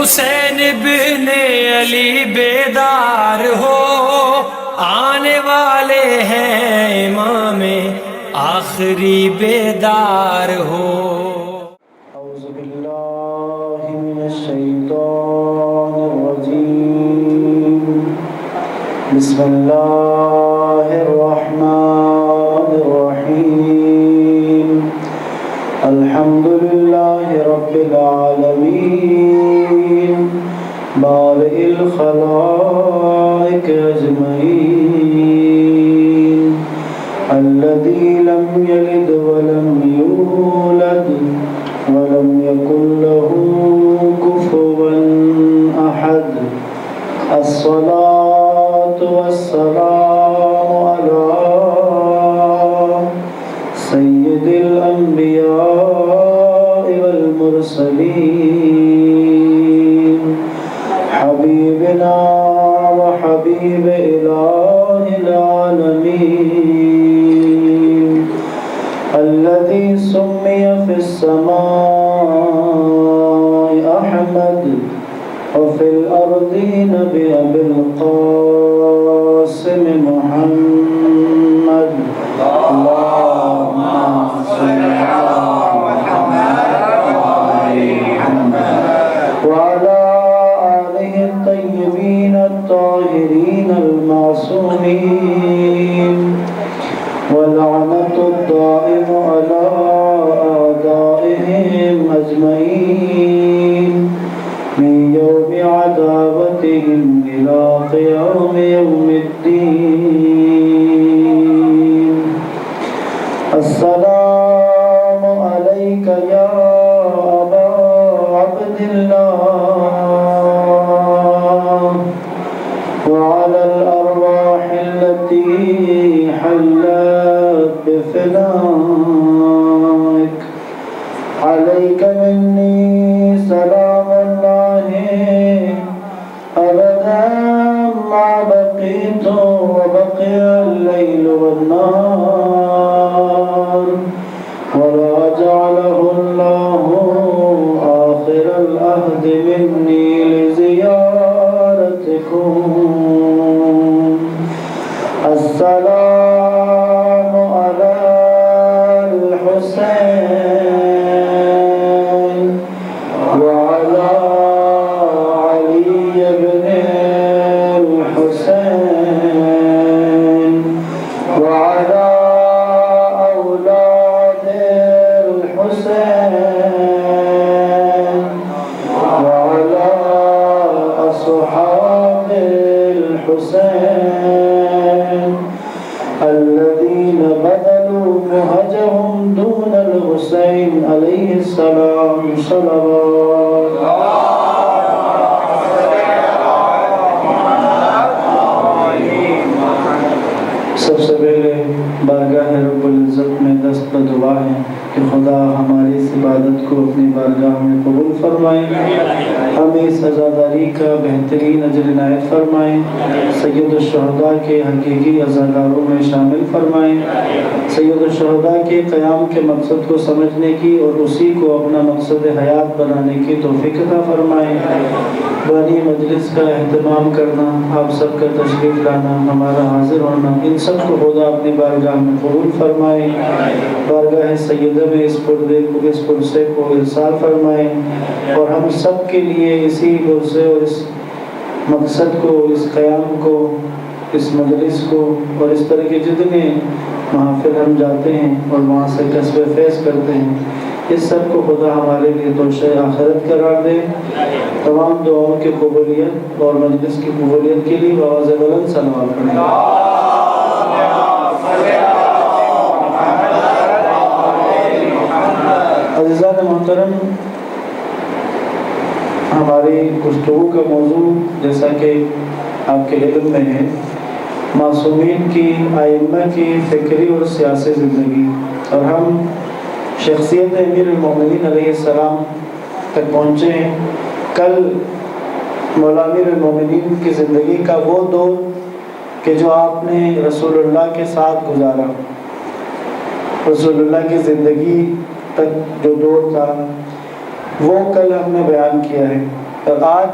حسین بن علی بیدار ہو، آنے والے ہیں امام آخری بیدار ہو۔ اعوذ باللہ من الشیطان الرجیم، بسم اللہ الرحمن الرحیم، الحمد للہ رب العالمین، بارئ الخلائق اجمعین، الذی لم یلد ولم یولد ولم یکن له کفوا احد، الصلاة والسلام علی سید الانبیاء والمرسلین، حبیبنا وحبیب الہ العالمین، الذي سمي في السماء أحمد وفي الأرضين بأبي القاسم محمد، اللهم صل على محمد وعلى آله الطيبين الطاهرين المعصومين، واللعنة الدائم على أعدائهم أجمعين من يوم عداوتهم إلى قيام يوم الدين، السلام عليك يا أبا عبد الله، وعلى الأرواح التي حلت بفنائك، عليك مني سلام الله أبدا ما بقيت وبقي الليل والنهار، ولا جعله الله آخر العهد مني لزيارتكم، السلام على الحسين وعلى علي بن الحسين وعلى أولاد الحسين وعلى أصحاب الحسين الذين بذلوا مهجهم دون الحسين عليه السلام، صلوات سب سے پہلے بارگاہ رب العزت میں دست بدعا ہے کہ خدا ہماری اس عبادت کو اپنی بارگاہ میں قبول فرمائے، ہمیں اس عزاداری کا بہترین اجر عنایت فرمائے، سید الشہداء کے حقیقی عزاداروں میں شامل فرمائے، سید الشہداء کے قیام کے مقصد کو سمجھنے کی اور اسی کو اپنا مقصد حیات بنانے کی توفیق عطا فرمائے۔ بانی مجلس کا اہتمام کرنا، آپ سب کا تشریف لانا، ہمارا حاضر ہونا، ان سب کو خدا اپنی بارگاہ میں قبول فرمائے، بارگاہ سیدہ میں اس پردے کو، اس پرسے کو ارسال فرمائے، اور ہم سب کے لیے اسی پرسے اور اس مقصد کو، اس قیام کو، اس مجلس کو اور اس طرح کے جتنے محافل ہم جاتے ہیں اور وہاں سے کسب فیض کرتے ہیں، اس سب کو خدا ہمارے لیے توشہ آخرت قرار دے۔ تمام دعاؤں کی قبولیت اور مجلس کی قبولیت کے لیے بآواز بلند صلوات پڑھیں۔ عزیزان محترم، ہماری گفتگو کا موضوع جیسا کہ آپ کے علم میں ہے، معصومین کی، ائمہ کی فکری اور سیاسی زندگی، اور ہم شخصیت امیر المومنین علیہ السلام تک پہنچے ہیں۔ کل مولا امیر المومنین کی زندگی کا وہ دور کہ جو آپ نے رسول اللہ کے ساتھ گزارا، رسول اللہ کی زندگی تک جو دور تھا وہ کل ہم نے بیان کیا ہے۔ اور آج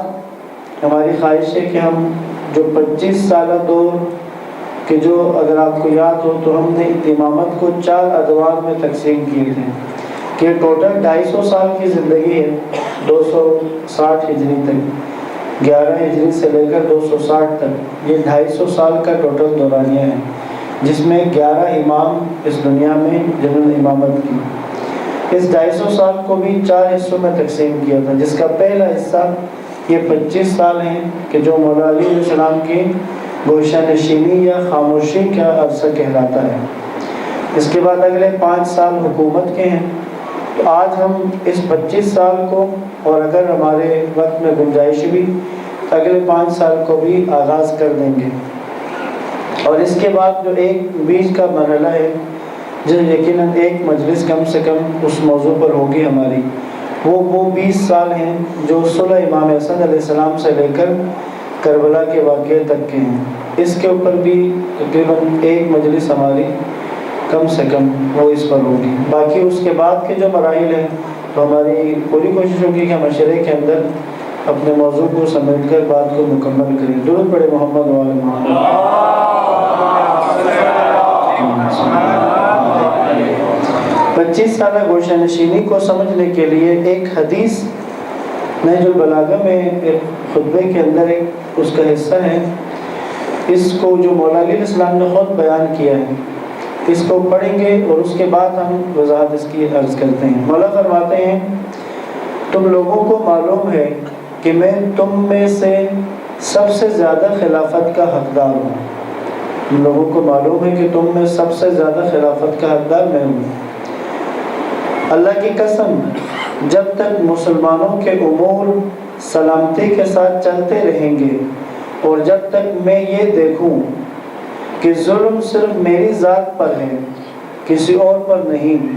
ہماری خواہش ہے کہ ہم جو 25 سالہ دور کہ جو اگر آپ کو یاد ہو تو ہم نے امامت کو 4 ادوار میں تقسیم کیے تھے کہ ٹوٹل 250 سال کی زندگی ہے، 260 ہجری تک، 11 ہجری سے لے کر 260 تک، یہ 250 سال کا ٹوٹل دورانیہ ہے، جس میں 11 امام اس دنیا میں جنہوں نے امامت کی۔ اس 250 سال کو بھی 4 حصوں میں تقسیم کیا تھا، جس کا پہلا حصہ یہ 25 سال ہیں کہ جو مولا علی علیہ السلام کی گوشہ نشینی یا خاموشی کا عرصہ کہلاتا ہے۔ اس کے بعد اگلے 5 سال حکومت کے ہیں۔ تو آج ہم اس 25 سال کو، اور اگر ہمارے وقت میں گنجائش بھی، اگلے 5 سال کو بھی آغاز کر دیں گے، اور اس کے بعد جو ایک بیچ کا مرحلہ ہے جو یقیناً ایک مجلس کم سے کم اس موضوع پر ہوگی ہماری، وہ 20 سال ہیں جو صلح امام حسن علیہ السلام سے لے کر کربلا کے واقعے تک کے ہیں۔ اس کے اوپر بھی تقریباً ایک مجلس ہماری کم سے کم وہ اس پر ہوگی۔ باقی اس کے بعد کے جو مراحل ہیں تو ہماری پوری کوشش ہوگی کہ ہم عشرے کے اندر اپنے موضوع کو سمیٹ کر بات کو مکمل کریں۔ درود پڑھے محمد و آل محمد۔ 25 سالہ گوشہ نشینی کو سمجھنے کے لیے ایک حدیث نہج البلاغہ میں ایک خطبے کے اندر ایک اس کا حصہ ہے، اس کو جو مولا علی علیہ السلام نے خود بیان کیا ہے، اس کو پڑھیں گے اور اس کے بعد ہم وضاحت اس کی عرض کرتے ہیں۔ مولا فرماتے ہیں، تم لوگوں کو معلوم ہے کہ میں تم میں سے سب سے زیادہ خلافت کا حقدار ہوں۔ تم لوگوں کو معلوم ہے کہ تم میں سب سے زیادہ خلافت کا حقدار میں ہوں۔ اللہ کی قسم، جب تک مسلمانوں کے امور سلامتی کے ساتھ چلتے رہیں گے اور جب تک میں یہ دیکھوں کہ ظلم صرف میری ذات پر ہے، کسی اور پر نہیں،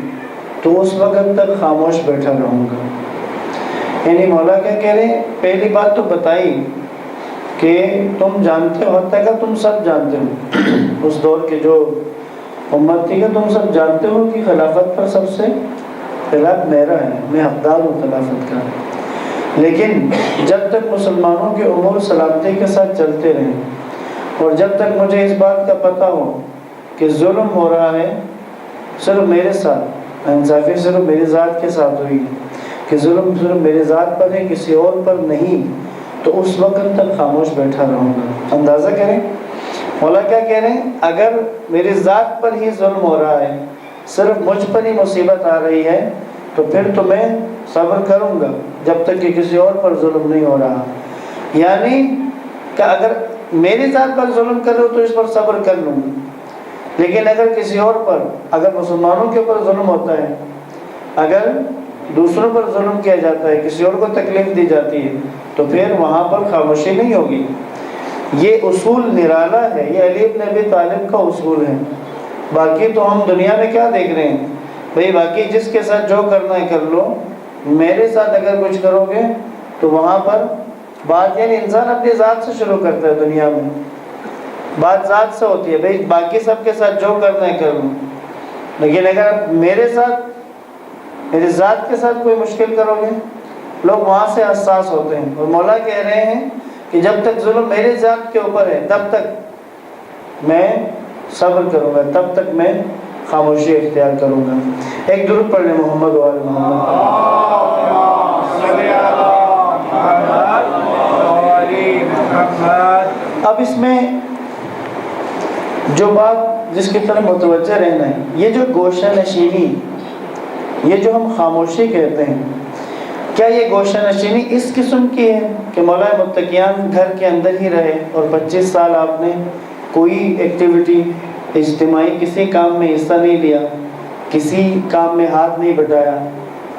تو اس وقت تک خاموش بیٹھا رہوں گا۔ یعنی مولا کیا کہہ رہے ہیں؟ پہلی بات تو بتائی کہ تم جانتے ہو، حتیٰ کہ تم سب جانتے ہو، اس دور کے جو امت تھی کہ تم سب جانتے ہو کہ خلافت پر سب سے خلاف میرا ہے، میں حقدار ہوں خلافت کا۔ لیکن جب تک مسلمانوں کے امور سلامتی کے ساتھ چلتے رہیں اور جب تک مجھے اس بات کا پتہ ہو کہ ظلم ہو رہا ہے صرف میرے ساتھ، انصافی صرف میری ذات کے ساتھ ہوئی کہ ظلم صرف میری ذات پر ہے، کسی اور پر نہیں، تو اس وقت تک خاموش بیٹھا رہوں گا۔ اندازہ کریں مولا کیا کہہ رہے ہیں؟ اگر میری ذات پر ہی ظلم ہو رہا ہے، صرف مجھ پر ہی مصیبت آ رہی ہے، تو پھر تو میں صبر کروں گا جب تک کہ کسی اور پر ظلم نہیں ہو رہا۔ یعنی کہ اگر میری ذات پر ظلم کر رہے ہو تو اس پر صبر کر لوں گا، لیکن اگر کسی اور پر، اگر مسلمانوں کے اوپر ظلم ہوتا ہے، اگر دوسروں پر ظلم کیا جاتا ہے، کسی اور کو تکلیف دی جاتی ہے، تو پھر وہاں پر خاموشی نہیں ہوگی۔ یہ اصول نرالا ہے، یہ علی بن ابی طالب کا اصول ہے۔ باقی تو ہم دنیا میں کیا دیکھ رہے ہیں بھئی، باقی جس کے ساتھ جو کرنا ہے کر لو، میرے ساتھ اگر کچھ کرو گے تو وہاں پر بات، یعنی انسان اپنی ذات سے شروع کرتا ہے دنیا میں، بات ذات سے ہوتی ہے، بھئی باقی سب کے ساتھ جو کرنا ہے کر لو، لیکن اگر میرے ساتھ، میری ذات کے ساتھ کوئی مشکل کرو گے، لوگ وہاں سے حساس ہوتے ہیں۔ اور مولا کہہ رہے ہیں کہ جب تک ظلم میری ذات کے اوپر ہے تب تک میں صبر کروں گا، تب تک میں خاموشی اختیار کروں گا۔ ایک درود پڑھ لیں محمد و آل محمد۔ اب اس میں جو بات جس کی طرف متوجہ رہنا ہے، یہ جو گوشہ نشینی، یہ جو ہم خاموشی کہتے ہیں، کیا یہ گوشہ نشینی اس قسم کی ہے کہ مولا متقیان گھر کے اندر ہی رہے اور 25 سال آپ نے کوئی ایکٹیویٹی اجتماعی کسی کام میں حصہ نہیں لیا، کسی کام میں ہاتھ نہیں بٹایا،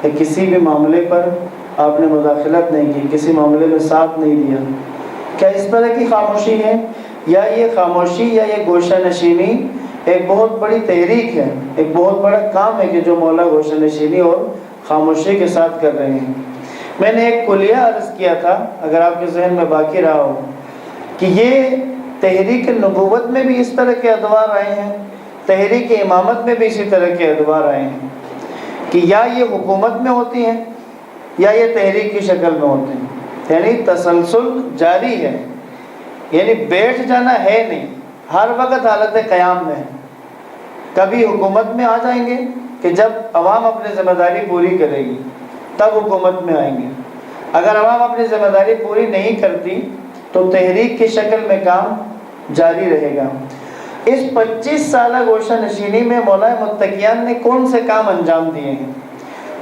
یا کسی بھی معاملے پر آپ نے مداخلت نہیں کی، کسی معاملے میں ساتھ نہیں دیا؟ کیا اس طرح کی خاموشی ہے؟ یا یہ خاموشی یا یہ گوشہ نشینی ایک بہت بڑی تحریک ہے، ایک بہت بڑا کام ہے کہ جو مولا گوشہ نشینی اور خاموشی کے ساتھ کر رہے ہیں؟ میں نے ایک کلیہ عرض کیا تھا، اگر آپ کے ذہن میں باقی رہا ہو، کہ یہ تحریک نبوت میں بھی اس طرح کے ادوار آئے ہیں، تحریک امامت میں بھی اسی طرح کے ادوار آئے ہیں، کہ یا یہ حکومت میں ہوتی ہیں یا یہ تحریک کی شکل میں ہوتے ہیں۔ یعنی تسلسل جاری ہے، یعنی بیٹھ جانا ہے نہیں، ہر وقت حالت قیام میں ہے۔ کبھی حکومت میں آ جائیں گے کہ جب عوام اپنی ذمہ داری پوری کرے گی تب حکومت میں آئیں گے، اگر عوام اپنی ذمہ داری پوری نہیں کرتی تو تحریک کی شکل میں کام جاری رہے گا۔ اس 25 سالہ گوشہ نشینی میں مولا متقیان نے کون سے کام انجام دیے ہیں،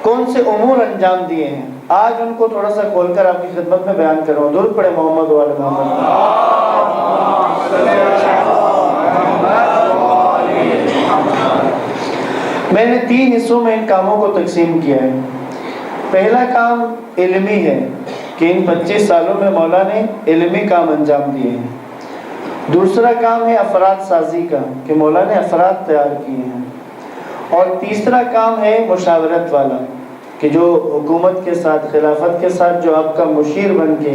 کون سے امور انجام دیے ہیں، آج ان کو تھوڑا سا کھول کر آپ کی خدمت میں بیان کروں۔ درود پڑھے محمد و آل محمد۔ میں نے 3 حصوں میں ان کاموں کو تقسیم کیا ہے۔ پہلا کام علمی ہے کہ ان 25 سالوں میں مولا نے علمی کام انجام دیے ہیں۔ دوسرا کام ہے افراد سازی کا کہ مولا نے افراد تیار کیے ہیں۔ اور تیسرا کام ہے مشاورت والا کہ جو حکومت کے ساتھ، خلافت کے ساتھ جو آپ کا مشیر بن کے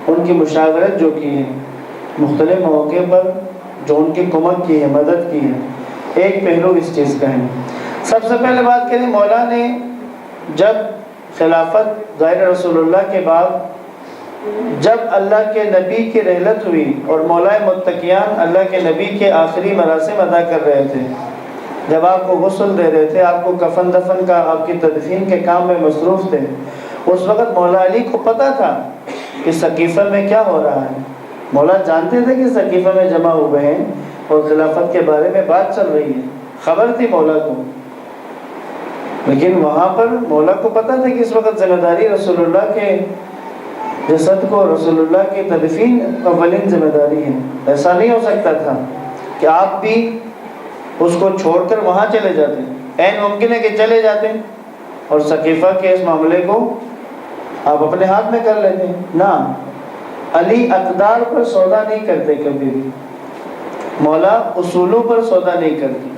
ان کی مشاورت جو کی ہے، مختلف مواقع پر جو ان کی کمک کی ہے، مدد کی ہے، ایک پہلو اس چیز کا ہے۔ سب سے پہلے بات کریں، مولا نے جب خلافت ظاہر رسول اللہ کے بعد جب اللہ کے نبی کی رحلت ہوئی اور مولا متقیان اللہ کے نبی کے آخری مراسم ادا کر رہے تھے، جب آپ کو غسل دے رہے تھے، آپ کو کفن دفن کا، آپ کی تدفین کے کام میں مصروف تھے، اس وقت مولا علی کو پتہ تھا کہ سقیفہ میں کیا ہو رہا ہے۔ مولا جانتے تھے کہ سقیفہ میں جمع ہوئے ہیں اور خلافت کے بارے میں بات چل رہی ہے، خبر تھی مولا کو، لیکن وہاں پر مولا کو پتہ تھا کہ اس وقت ذمہ داری رسول اللہ کے جسد کو، رسول اللہ کی تدفین اولین ذمہ داری ہے۔ ایسا نہیں ہو سکتا تھا کہ آپ بھی اس کو چھوڑ کر وہاں چلے جاتے، عین ممکن ہے کہ چلے جاتے اور سقیفہ کے اس معاملے کو آپ اپنے ہاتھ میں کر لیتے۔ نہ، علی اقدار پر سودا نہیں کرتے کبھی بھی، مولا اصولوں پر سودا نہیں کرتی۔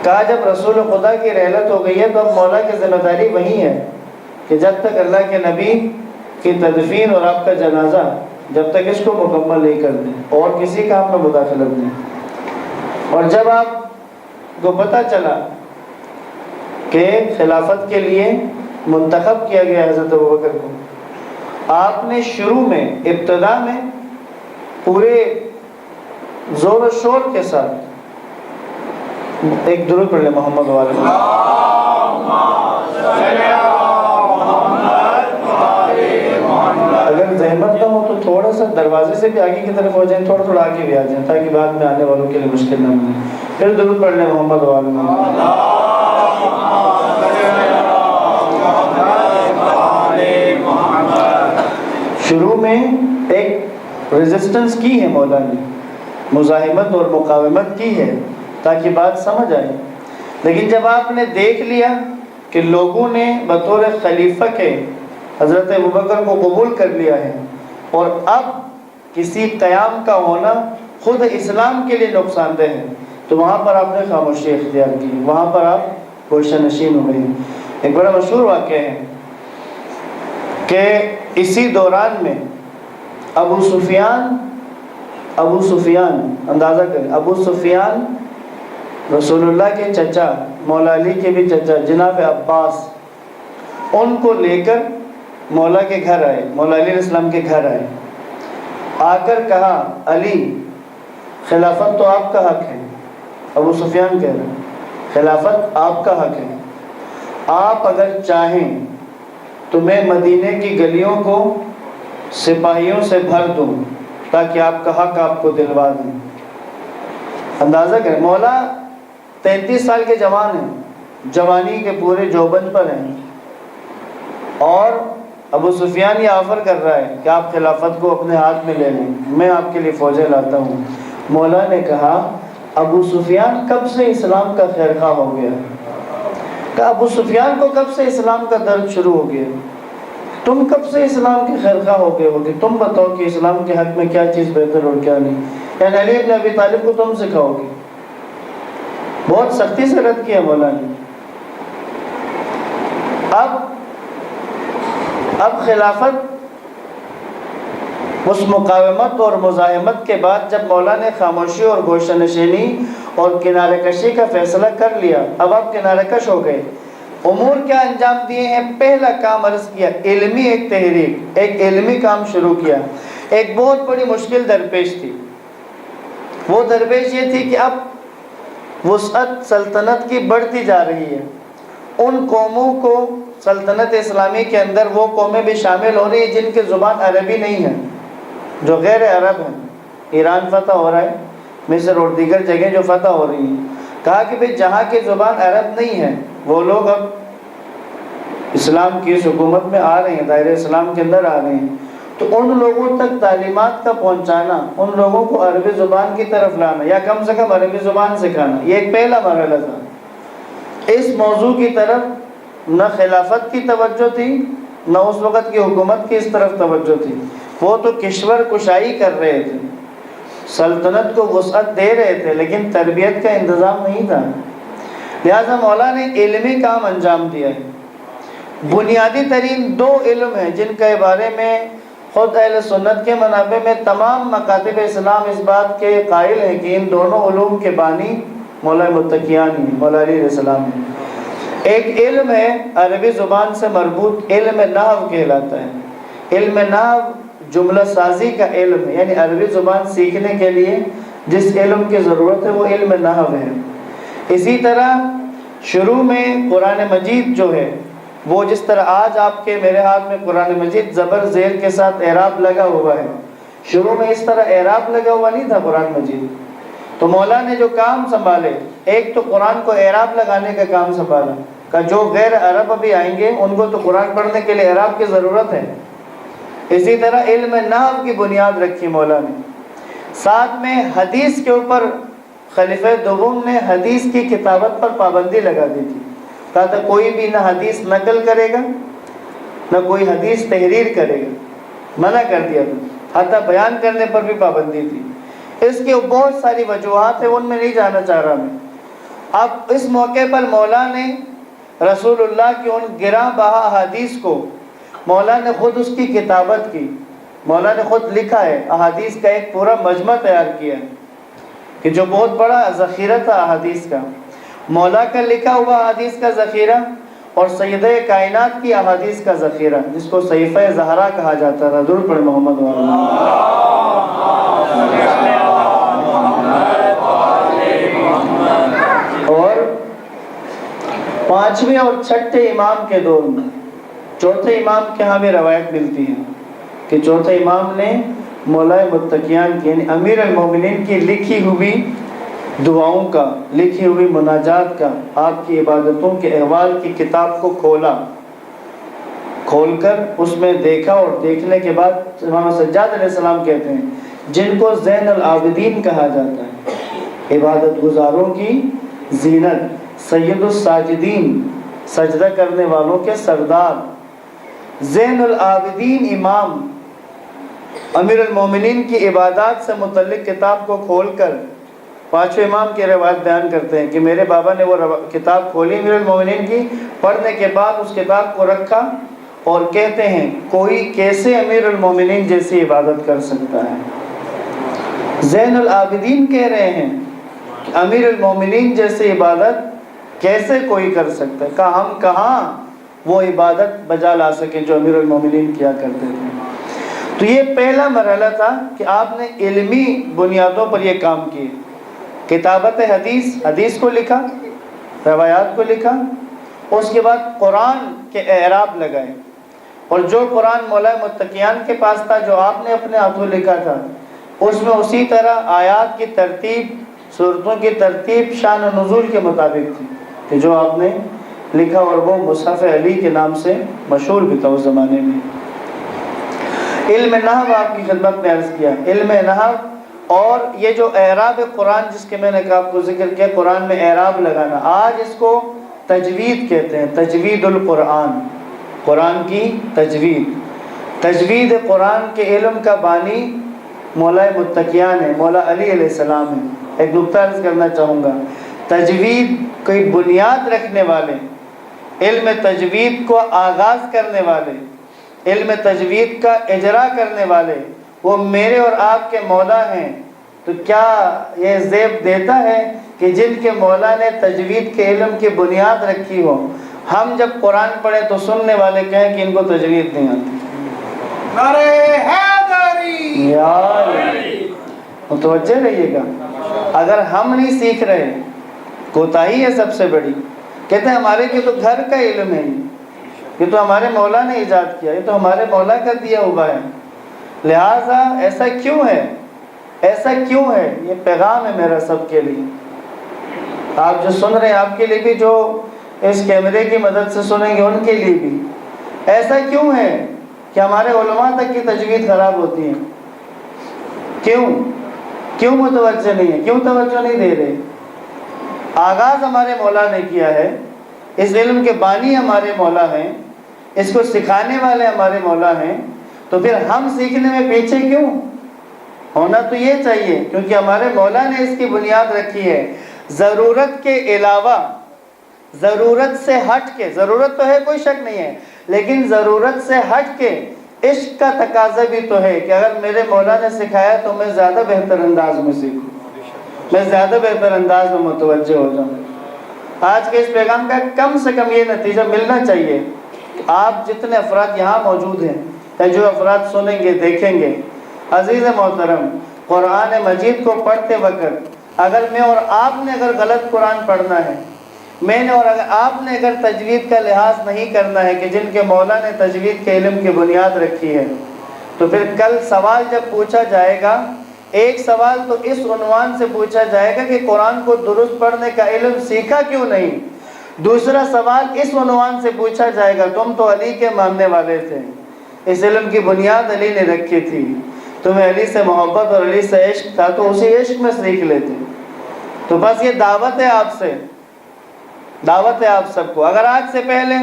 کہا جب رسول خدا کی رحلت ہو گئی ہے تو اب مولا کی ذمہ داری وہی ہے کہ جب تک اللہ کے نبی کی تدفین اور آپ کا جنازہ جب تک اس کو مکمل نہیں کر دیں اور کسی کام میں مداخلت نہیں۔ اور جب آپ کو پتہ چلا کہ خلافت کے لیے منتخب کیا گیا حضرت ابوبکر کو، آپ نے شروع میں، ابتدا میں پورے زور و شور کے ساتھ ایک درود پڑھ لیں محمد والے۔ اگر زحمت نہ ہو تو تھوڑا سا دروازے سے بھی آگے کی طرف ہو جائیں، تھوڑا تھوڑا آگے بھی آ جائیں تاکہ بعد میں آنے والوں کے لیے مشکل نہ بنے۔ پھر درود پڑھ لیں محمد والے۔ شروع میں ایک ریزسٹنس کی ہے مولا نے، مزاحمت اور مقاومت کی ہے تاکہ بات سمجھ آئے، لیکن جب آپ نے دیکھ لیا کہ لوگوں نے بطور خلیفہ کے حضرت ابوبکر کو قبول کر لیا ہے اور اب کسی قیام کا ہونا خود اسلام کے لیے نقصان دہ ہے، تو وہاں پر آپ نے خاموشی اختیار کی، وہاں پر آپ گوشہ نشین ہو گئے۔ ایک بڑا مشہور واقعہ ہے کہ اسی دوران میں ابو سفیان اندازہ کریں، ابو سفیان رسول اللہ کے چچا، مولا علی کے بھی چچا جناب عباس، ان کو لے کر مولا کے گھر آئے، مولا علیہ السلام کے گھر آئے، آ کر کہا علی خلافت تو آپ کا حق ہے۔ ابو سفیان کہہ رہے ہیں خلافت آپ کا حق ہے، آپ اگر چاہیں تو میں مدینے کی گلیوں کو سپاہیوں سے بھر دوں تاکہ آپ کا حق آپ کو دلوا دیں۔ اندازہ کریں، مولا 33 سال کے جوان ہیں، جوانی کے پورے جوبن پر ہیں، اور ابو سفیان یہ آفر کر رہا ہے کہ آپ خلافت کو اپنے ہاتھ میں لے لیں، میں آپ کے لیے فوجیں لاتا ہوں۔ مولا نے کہا ابو سفیان کب سے اسلام کا خیر خواہ ہو گیا؟ کہ ابو سفیان کو کب سے اسلام کا درد شروع ہو گیا؟ تم کب سے اسلام کے خیر خواہ ہو گئے ہوگے؟ تم بتاؤ کہ اسلام کے حق میں کیا چیز بہتر اور کیا نہیں، یعنی علی ابن ابی طالب کو تم سکھاؤ گے۔ بہت سختی سے رد کیا مولا نے۔ اب خلافت اس مقاومت اور مزاحمت کے بعد جب مولا نے خاموشی اور گوشہ نشینی اور کنارہ کشی کا فیصلہ کر لیا، اب آپ کنارہ کش ہو گئے، امور کیا انجام دیے ہیں؟ پہلا کام عرض کیا، علمی ایک تحریک، ایک علمی کام شروع کیا۔ ایک بہت بڑی مشکل درپیش تھی، وہ درپیش یہ تھی کہ اب وسعت سلطنت کی بڑھتی جا رہی ہے، ان قوموں کو سلطنت اسلامی کے اندر وہ قومیں بھی شامل ہو رہی ہیں جن کی زبان عربی نہیں ہے، جو غیر عرب ہیں۔ ایران فتح ہو رہا ہے، مصر اور دیگر جگہیں جو فتح ہو رہی ہیں، کہا کہ بھئی جہاں کی زبان عرب نہیں ہے وہ لوگ اب اسلام کی اس حکومت میں آ رہے ہیں، دائرہ اسلام کے اندر آ رہے ہیں، تو ان لوگوں تک تعلیمات کا پہنچانا، ان لوگوں کو عربی زبان کی طرف لانا یا کم سے کم عربی زبان سکھانا، یہ ایک پہلا مرحلہ تھا۔ اس موضوع کی طرف نہ خلافت کی توجہ تھی، نہ اس وقت کی حکومت کی اس طرف توجہ تھی، وہ تو کشور کشائی کر رہے تھے، سلطنت کو وسعت دے رہے تھے، لیکن تربیت کا انتظام نہیں تھا۔ لہذا مولا نے علمی کام انجام دیا ہے۔ بنیادی ترین دو علم ہیں جن کے بارے میں خود اہل سنت کے منابع میں تمام مکاتب اسلام اس بات کے قائل ہیں کہ ان دونوں علوم کے بانی مولا متقیان ہیں، مولا علیہ السلام ہیں۔ ایک علم ہے عربی زبان سے مربوط، علم نحو کہلاتا ہے۔ علم نحو جملہ سازی کا علم ہے، یعنی عربی زبان سیکھنے کے لیے جس علم کی ضرورت ہے وہ علم نحو ہے۔ اسی طرح شروع میں قرآن مجید جو ہے وہ جس طرح آج آپ کے میرے ہاتھ میں قرآن مجید زبر زیر کے ساتھ اعراب لگا ہوا ہے، شروع میں اس طرح اعراب لگا ہوا نہیں تھا قرآن مجید۔ تو مولا نے جو کام سنبھالے، ایک تو قرآن کو اعراب لگانے کا کام سنبھالا، کہ جو غیر عرب ابھی آئیں گے ان کو تو قرآن پڑھنے کے لیے اعراب کی ضرورت ہے۔ اسی طرح علم نحو کی بنیاد رکھی مولا نے۔ ساتھ میں حدیث کے اوپر خلیفہ دوم نے حدیث کی کتابت پر پابندی لگا دی تھی، کہا تھا کوئی بھی نہ حدیث نقل کرے گا نہ کوئی حدیث تحریر کرے گا، منع کر دیا تھا، حتیٰ بیان کرنے پر بھی پابندی تھی۔ اس کے بہت ساری وجوہات ہیں، ان میں نہیں جانا چاہ رہا میں۔ اب اس موقع پر مولا نے رسول اللہ کی ان گراں بہا احادیث کو مولا نے خود اس کی کتابت کی، مولا نے خود لکھا ہے، احادیث کا ایک پورا مجمع تیار کیا ہے کہ جو بہت بڑا ذخیرہ تھا احادیث کا، مولا کا لکھا ہوا احادیث کا ذخیرہ اور سیدہ کائنات کی احادیث کا ذخیرہ، جس کو صحیفہ زہرا کہا جاتا تھا۔ درود پڑھ محمد والا۔ اور پانچویں اور چھٹے امام کے دور میں، چوتھے امام کے ہاں بھی روایت ملتی ہے کہ چوتھے امام نے مولا متقیان کی یعنی امیر المومنین کی لکھی ہوئی دعاؤں کا، لکھی ہوئی مناجات کا، آپ کی عبادتوں کے احوال کی کتاب کو کھول کر اس میں دیکھا، اور دیکھنے کے بعد امام سجاد علیہ السلام کہتے ہیں جن کو زین العابدین کہا جاتا ہے، عبادت گزاروں کی زینت، سید الساجدین، سجدہ کرنے والوں کے سردار، زین العابدین امام امیر المومنین کی عبادات سے متعلق کتاب کو کھول کر پانچویں امام کی روایت بیان کرتے ہیں کہ میرے بابا نے وہ کتاب کھولی امیر المومنین کی، پڑھنے کے بعد اس کتاب کو رکھا اور کہتے ہیں کوئی کیسے امیر المومنین جیسی عبادت کر سکتا ہے۔ زین العابدین کہہ رہے ہیں کہ امیر المومنین جیسی عبادت کیسے کوئی کر سکتا ہے، کہ ہم کہاں وہ عبادت بجا لا سکیں جو امیر المومنین کیا کرتے تھے۔ تو یہ پہلا مرحلہ تھا کہ آپ نے علمی بنیادوں پر یہ کام کیے، کتابت حدیث کو لکھا، روایات کو لکھا، اس کے بعد قرآن کے اعراب لگائے، اور جو قرآن مولا متقیان کے پاس تھا، جو آپ نے اپنے ہاتھوں لکھا تھا، اس میں اسی طرح آیات کی ترتیب، سورتوں کی ترتیب شان و نزول کے مطابق تھی کہ جو آپ نے لکھا، اور وہ مصحف علی کے نام سے مشہور بھی تھا اس زمانے میں۔ علم نحو آپ کی خدمت میں عرض کیا، علم نحو اور یہ جو اعراب قرآن جس کے میں نے آپ کو ذکر کیا، قرآن میں اعراب لگانا، آج اس کو تجوید کہتے ہیں، تجوید القرآن، قرآن کی تجوید۔ تجوید قرآن کے علم کا بانی مولا متقیان ہے، مولا علی علیہ السلام ہے۔ ایک نکتہ عرض کرنا چاہوں گا، تجوید کوئی بنیاد رکھنے والے، علم تجوید کو آغاز کرنے والے، علم تجوید کا اجرا کرنے والے وہ میرے اور آپ کے مولا ہیں۔ تو کیا یہ زیب دیتا ہے کہ جن کے مولا نے تجوید کے علم کی بنیاد رکھی ہو، ہم جب قرآن پڑھیں تو سننے والے کہیں کہ ان کو تجوید نہیں آتی. نعرہ حیدری. یار متوجہ رہیے گا. اگر ہم نہیں سیکھ رہے کوتاہی ہے سب سے بڑی. کہتے ہیں ہمارے یہ تو گھر کا علم ہے, یہ تو ہمارے مولا نے ایجاد کیا, یہ تو ہمارے مولا کا دیا ہوا ہے, لہٰذا ایسا کیوں ہے, ایسا کیوں ہے. یہ پیغام ہے میرا سب کے لیے, آپ جو سن رہے ہیں آپ کے لیے بھی, جو اس کیمرے کی مدد سے سنیں گے ان کے لیے بھی. ایسا کیوں ہے کہ ہمارے علماء تک کی تجوید خراب ہوتی ہے؟ کیوں متوجہ نہیں ہے, کیوں توجہ نہیں دے رہے؟ آغاز ہمارے مولا نے کیا ہے, اس علم کے بانی ہمارے مولا ہیں, اس کو سکھانے والے ہمارے مولا ہیں, تو پھر ہم سیکھنے میں پیچھے کیوں؟ ہونا تو یہ چاہیے, کیونکہ ہمارے مولا نے اس کی بنیاد رکھی ہے. ضرورت کے علاوہ, ضرورت سے ہٹ کے, ضرورت تو ہے کوئی شک نہیں ہے, لیکن ضرورت سے ہٹ کے عشق کا تقاضا بھی تو ہے کہ اگر میرے مولا نے سکھایا تو میں زیادہ بہتر انداز میں سیکھوں, میں زیادہ بہتر انداز میں متوجہ ہو جاؤں. آج کے اس پیغام کا کم سے کم یہ نتیجہ ملنا چاہیے. آپ جتنے افراد یہاں موجود ہیں یا جو افراد سنیں گے دیکھیں گے, عزیز محترم, قرآن مجید کو پڑھتے وقت اگر میں اور آپ نے اگر غلط قرآن پڑھنا ہے, میں نے اور اگر آپ نے اگر تجوید کا لحاظ نہیں کرنا ہے کہ جن کے مولا نے تجوید کے علم کی بنیاد رکھی ہے, تو پھر کل سوال جب پوچھا جائے گا, ایک سوال تو اس عنوان سے پوچھا جائے گا کہ قرآن کو درست پڑھنے کا علم سیکھا کیوں نہیں. دوسرا سوال اس عنوان سے پوچھا جائے گا, تم تو علی کے ماننے والے تھے, اس علم کی بنیاد علی نے رکھی تھی, تمہیں علی سے محبت اور علی سے عشق تھا تو اسی عشق میں سیکھ لیتے. تو بس یہ دعوت ہے آپ سے, دعوت ہے آپ سب کو. اگر آج سے پہلے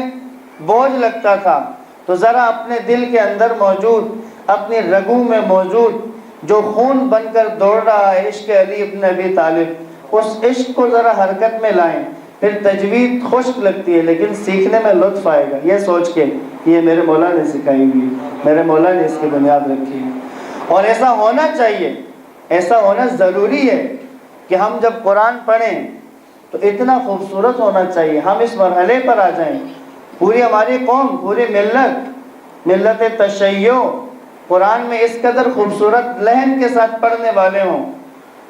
بوجھ لگتا تھا تو ذرا اپنے دل کے اندر موجود, اپنی رگوں میں موجود جو خون بن کر دوڑ رہا ہے عشق علی ابن ابی طالب, اس عشق کو ذرا حرکت میں لائیں. پھر تجوید خشک لگتی ہے لیکن سیکھنے میں لطف آئے گا, یہ سوچ کے یہ میرے مولا نے سکھائی ہوئی ہے, میرے مولا نے اس کی بنیاد رکھی ہے. اور ایسا ہونا چاہیے, ایسا ہونا ضروری ہے کہ ہم جب قرآن پڑھیں تو اتنا خوبصورت ہونا چاہیے, ہم اس مرحلے پر آ جائیں. پوری ہماری قوم, پوری ملت تشیع قرآن میں اس قدر خوبصورت لہن کے ساتھ پڑھنے والے ہوں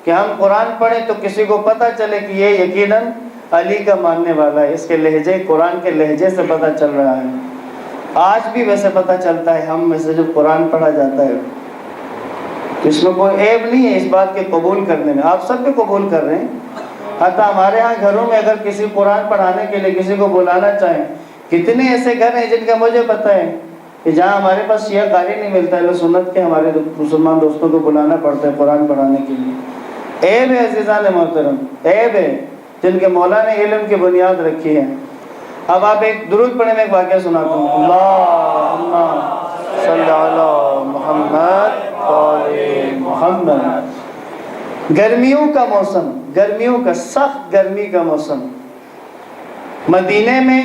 کہ ہم قرآن پڑھیں تو کسی کو پتہ چلے کہ یہ یقیناً علی کا ماننے والا ہے. اس کے لہجے, قرآن کے لہجے سے پتہ چل رہا ہے. آج بھی ویسے پتہ چلتا ہے ہم میں سے جب قرآن پڑھا جاتا ہے, اس میں کوئی عیب نہیں ہے اس بات کے قبول کرنے میں, آپ سب بھی قبول کر رہے ہیں. حتیٰ ہمارے ہاں گھروں میں اگر کسی قرآن پڑھانے کے لیے کسی کو بلانا چاہیں, کتنے ایسے گھر ہیں جن کا مجھے پتہ ہے کہ جہاں ہمارے پاس شیعہ قاری نہیں ملتا ہے, سنت کے ہمارے مسلمان دوستوں کو بلانا پڑتا ہے قرآن پڑھانے کے لیے. عیب ہے عزیزان محترم, عیب ہے جن کے مولا نے علم کی بنیاد رکھی ہے. اب آپ ایک درود پڑھیں, میں ایک واقعہ سناتا ہوں. اللہم صلی علی محمد وعلی محمد. گرمیوں کا موسم, گرمیوں کا, سخت گرمی کا موسم, مدینے میں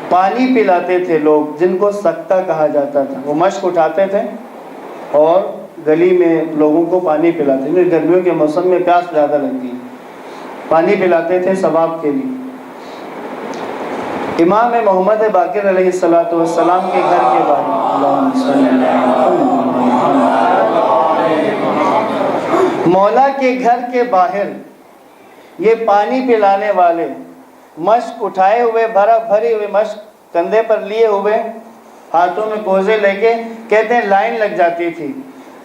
پانی پلاتے تھے لوگ جن کو سکتہ کہا جاتا تھا. وہ مشک اٹھاتے تھے اور گلی میں لوگوں کو پانی پلاتے تھے. گرمیوں کے موسم میں پیاس زیادہ لگتی ہے, پانی پلاتے تھے ثواب کے لیے. امام محمد باقر علیہ السلام کے گھر کے باہر, مولا کے گھر کے باہر یہ پانی پلانے والے مشک اٹھائے ہوئے, بھری ہوئے مشک کندھے پر لیے ہوئے, ہاتھوں میں کوزے لے کے, کہتے ہیں لائن لگ جاتی تھی.